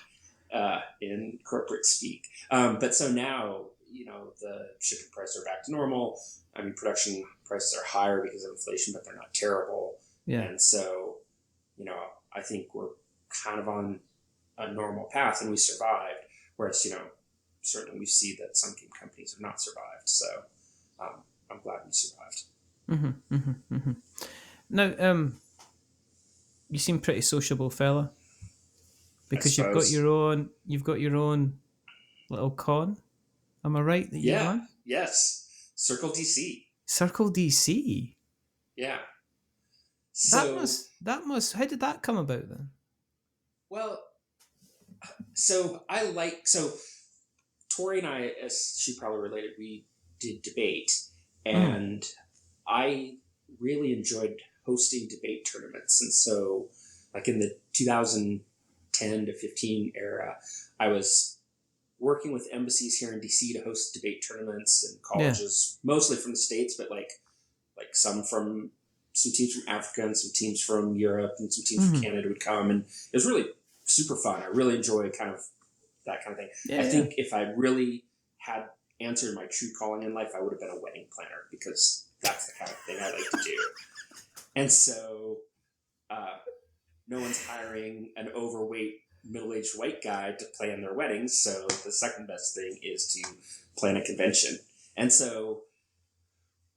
in corporate speak. But so now, you know, the shipping prices are back to normal. I mean, production prices are higher because of inflation, but they're not terrible. Yeah. And so, you know, I think we're kind of on a normal path, and we survived. Whereas, you know, certainly we see that some game companies have not survived. So I'm glad we survived. Mm-hmm, mm-hmm, mm-hmm. Now, you seem pretty sociable fella, because you've got your own little con. Am I right that you're on? Yes. Circle DC. Circle DC. Yeah. So that must. How did that come about then? Well, Tori and I, as she probably related, we did debate, and I really enjoyed hosting debate tournaments. And so, like in the 2010 to 15 era, I was working with embassies here in DC to host debate tournaments and colleges, mostly from the States, but like some teams from Africa and some teams from Europe and some teams from Canada would come. And it was really super fun. I really enjoy kind of that kind of thing. I think if I really had answered my true calling in life, I would have been a wedding planner, because that's the kind of thing I like to do. And so no one's hiring an overweight middle-aged white guy to plan their weddings, so the second best thing is to plan a convention. And so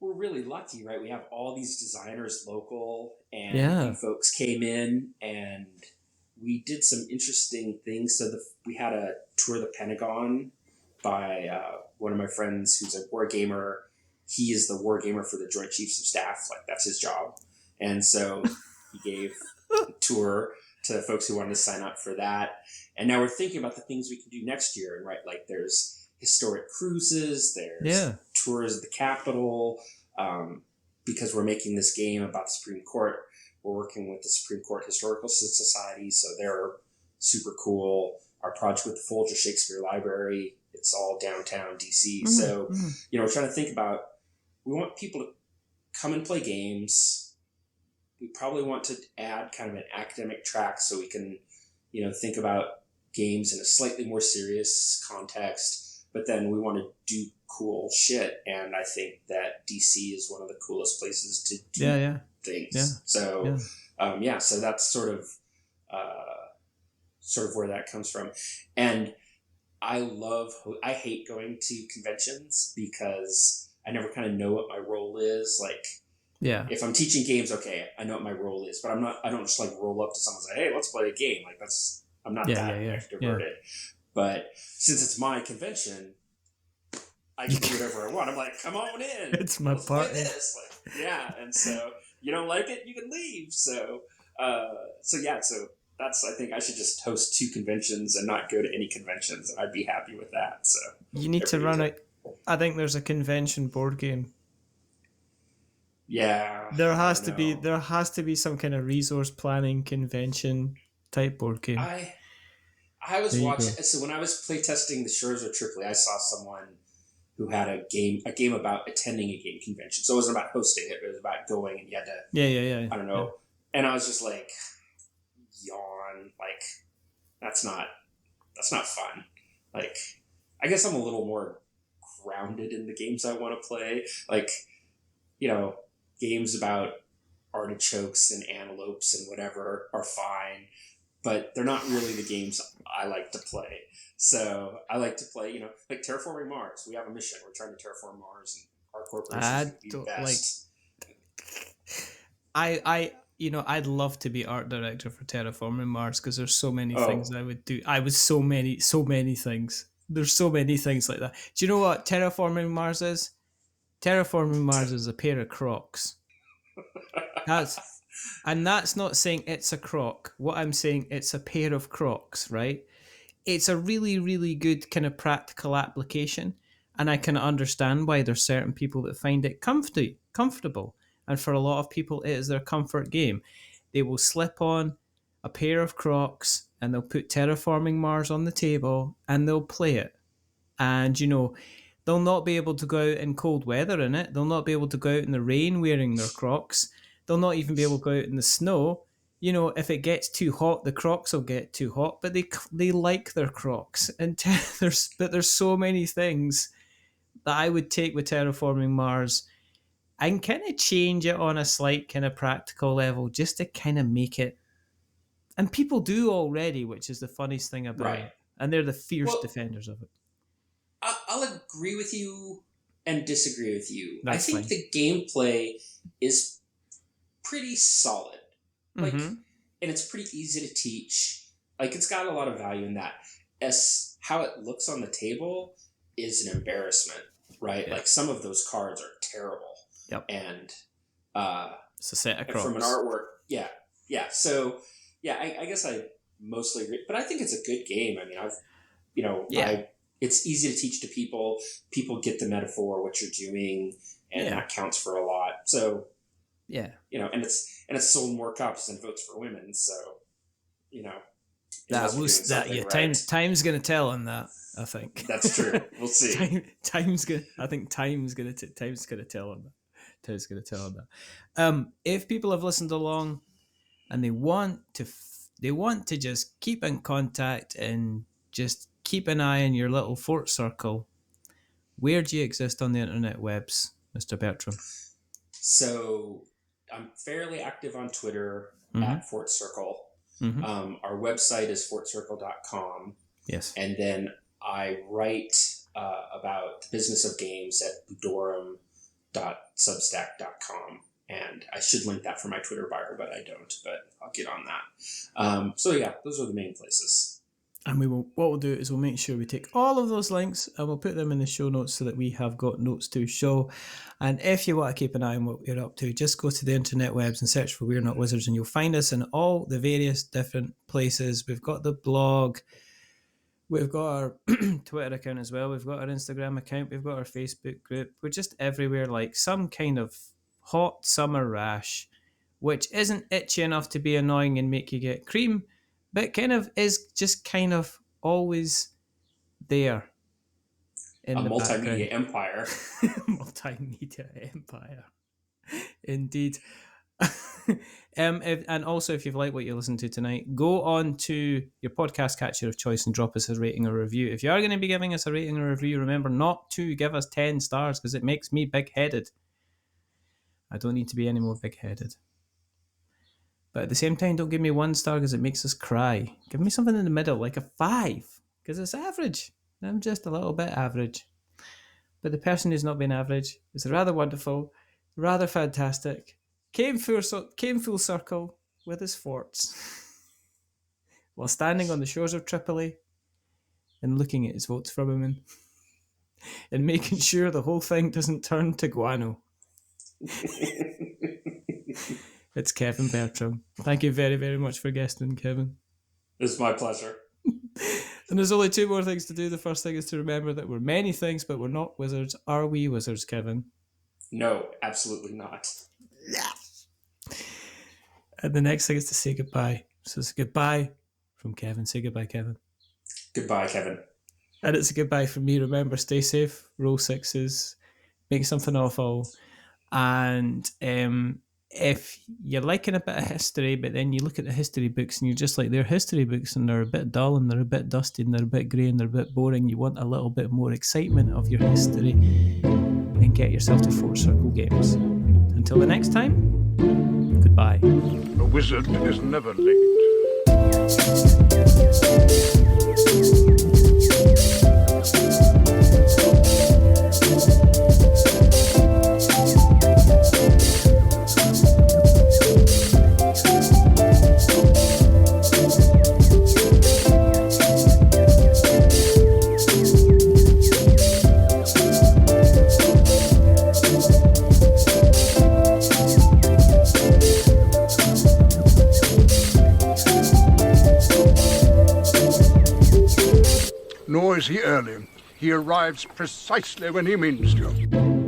we're really lucky, right? We have all these designers local, and you folks came in and we did some interesting things. So we had a tour of the Pentagon by one of my friends who's a war gamer. He is the war gamer for the Joint Chiefs of Staff. Like, that's his job. And so he gave a tour to folks who wanted to sign up for that. And now we're thinking about the things we can do next year. And right, like there's historic cruises, there's tours of the Capitol, because we're making this game about the Supreme Court. We're working with the Supreme Court Historical Society, so they're super cool. Our project with the Folger Shakespeare Library, it's all downtown DC. So, we're trying to think about, we want people to come and play games. We probably want to add kind of an academic track so we can, think about games in a slightly more serious context, but then we want to do cool shit. And I think that DC is one of the coolest places to do things. Yeah. So, so that's sort of where that comes from. And I hate going to conventions because I never kind of know what my role is. Like, if I'm teaching games, okay, I know what my role is, but I don't just like roll up to someone and say, hey, let's play a game. Like, I'm not that extroverted. Yeah. But since it's my convention, I can do whatever I want. I'm like, come on in. It's my party. Play this. Like, and so you don't like it, you can leave. So that's, I think I should just host 2 conventions and not go to any conventions, and I'd be happy with that. So you need to run it. I think there's a convention board game. Yeah. There has to be some kind of resource planning convention type board game. I was watching. So when I was playtesting the Shores of Tripoli, I saw someone who had a game about attending a game convention. So it wasn't about hosting it; it was about going, and you had to. I don't know. Yeah. And I was just like, yawn. Like, that's not fun. Like, I guess I'm a little more grounded in the games I want to play. Like, games about artichokes and antelopes and whatever are fine, but they're not really the games I like to play. So I like to play, like Terraforming Mars. We have a mission. We're trying to terraform Mars, and our corporation is the best. I'd love to be art director for Terraforming Mars, because there's so many things I would do. So many things. There's so many things like that. Do you know what Terraforming Mars is? Terraforming Mars is a pair of Crocs. That's not saying it's a Croc. What I'm saying, it's a pair of Crocs, right? It's a really, really good kind of practical application, and I can understand why there's certain people that find it comfortable. And for a lot of people, it is their comfort game. They will slip on a pair of Crocs and they'll put Terraforming Mars on the table and they'll play it. And, they'll not be able to go out in cold weather in it. They'll not be able to go out in the rain wearing their Crocs. They'll not even be able to go out in the snow. If it gets too hot, the Crocs will get too hot, but they like their Crocs. And there's so many things that I would take with Terraforming Mars and kind of change it on a slight kind of practical level, just to kind of make it. And people do already, which is the funniest thing about it. And they're the fierce defenders of it. I'll agree with you and disagree with you. I think the gameplay is pretty solid. Like, and it's pretty easy to teach. Like, it's got a lot of value in that. As how it looks on the table is an embarrassment, right? Yeah. Like, some of those cards are terrible. Yep. And it's a set of Crocs. From an artwork, yeah. So, I guess I mostly agree. But I think it's a good game. I mean, it's easy to teach to people. People get the metaphor, what you're doing, and that counts for a lot. So, Yeah. And it's sold more copies than Votes for Women. So, time's gonna tell on that. I think that's true. We'll see. time's gonna tell on that. Time's gonna tell on that. If people have listened along and they want to just keep in contact and just keep an eye on your little fort circle, where do you exist on the internet webs, Mr. Bertram? So I'm fairly active on Twitter at Fort Circle. Our website is fortcircle.com. Yes. And then I write about the business of games at budorum.substack.com. And I should link that for my Twitter bio, but I don't. But I'll get on that. So yeah, those are the main places. And what we'll do is we'll make sure we take all of those links and we'll put them in the show notes so that we have got notes to show. And if you want to keep an eye on what we're up to, just go to the internet webs and search for We're Not Wizards and you'll find us in all the various different places. We've got the blog. We've got our Twitter account as well. We've got our Instagram account. We've got our Facebook group. We're just everywhere like some kind of hot summer rash, which isn't itchy enough to be annoying and make you get cream, but kind of is just kind of always there in the multimedia background. empire. Multimedia empire. Indeed. And also, if you've liked what you listened to tonight, go on to your podcast catcher of choice and drop us a rating or review. If you are going to be giving us a rating or review, remember not to give us 10 stars because it makes me big-headed. I don't need to be any more big-headed. But at the same time, don't give me 1 star because it makes us cry. Give me something in the middle, like a 5, because it's average. I'm just a little bit average. But the person who's not been average is rather wonderful, rather fantastic, came full circle with his forts while standing on the shores of Tripoli and looking at his votes for women and making sure the whole thing doesn't turn to guano. It's Kevin Bertram. Thank you very, very much for guesting, Kevin. It's my pleasure. And there's only 2 more things to do. The first thing is to remember that we're many things, but we're not wizards. Are we wizards, Kevin? No, absolutely not. Yes. And the next thing is to say goodbye. So it's a goodbye from Kevin. Say goodbye, Kevin. Goodbye, Kevin. And it's a goodbye from me. Remember, stay safe, roll 6s, make something awful. And if you're liking a bit of history, but then you look at the history books and you're just like, they're history books and they're a bit dull and they're a bit dusty and they're a bit grey and they're a bit boring. You want a little bit more excitement of your history and get yourself to Fort Circle Games. Until the next time, goodbye. A wizard is never late. Nor is he early. He arrives precisely when he means to.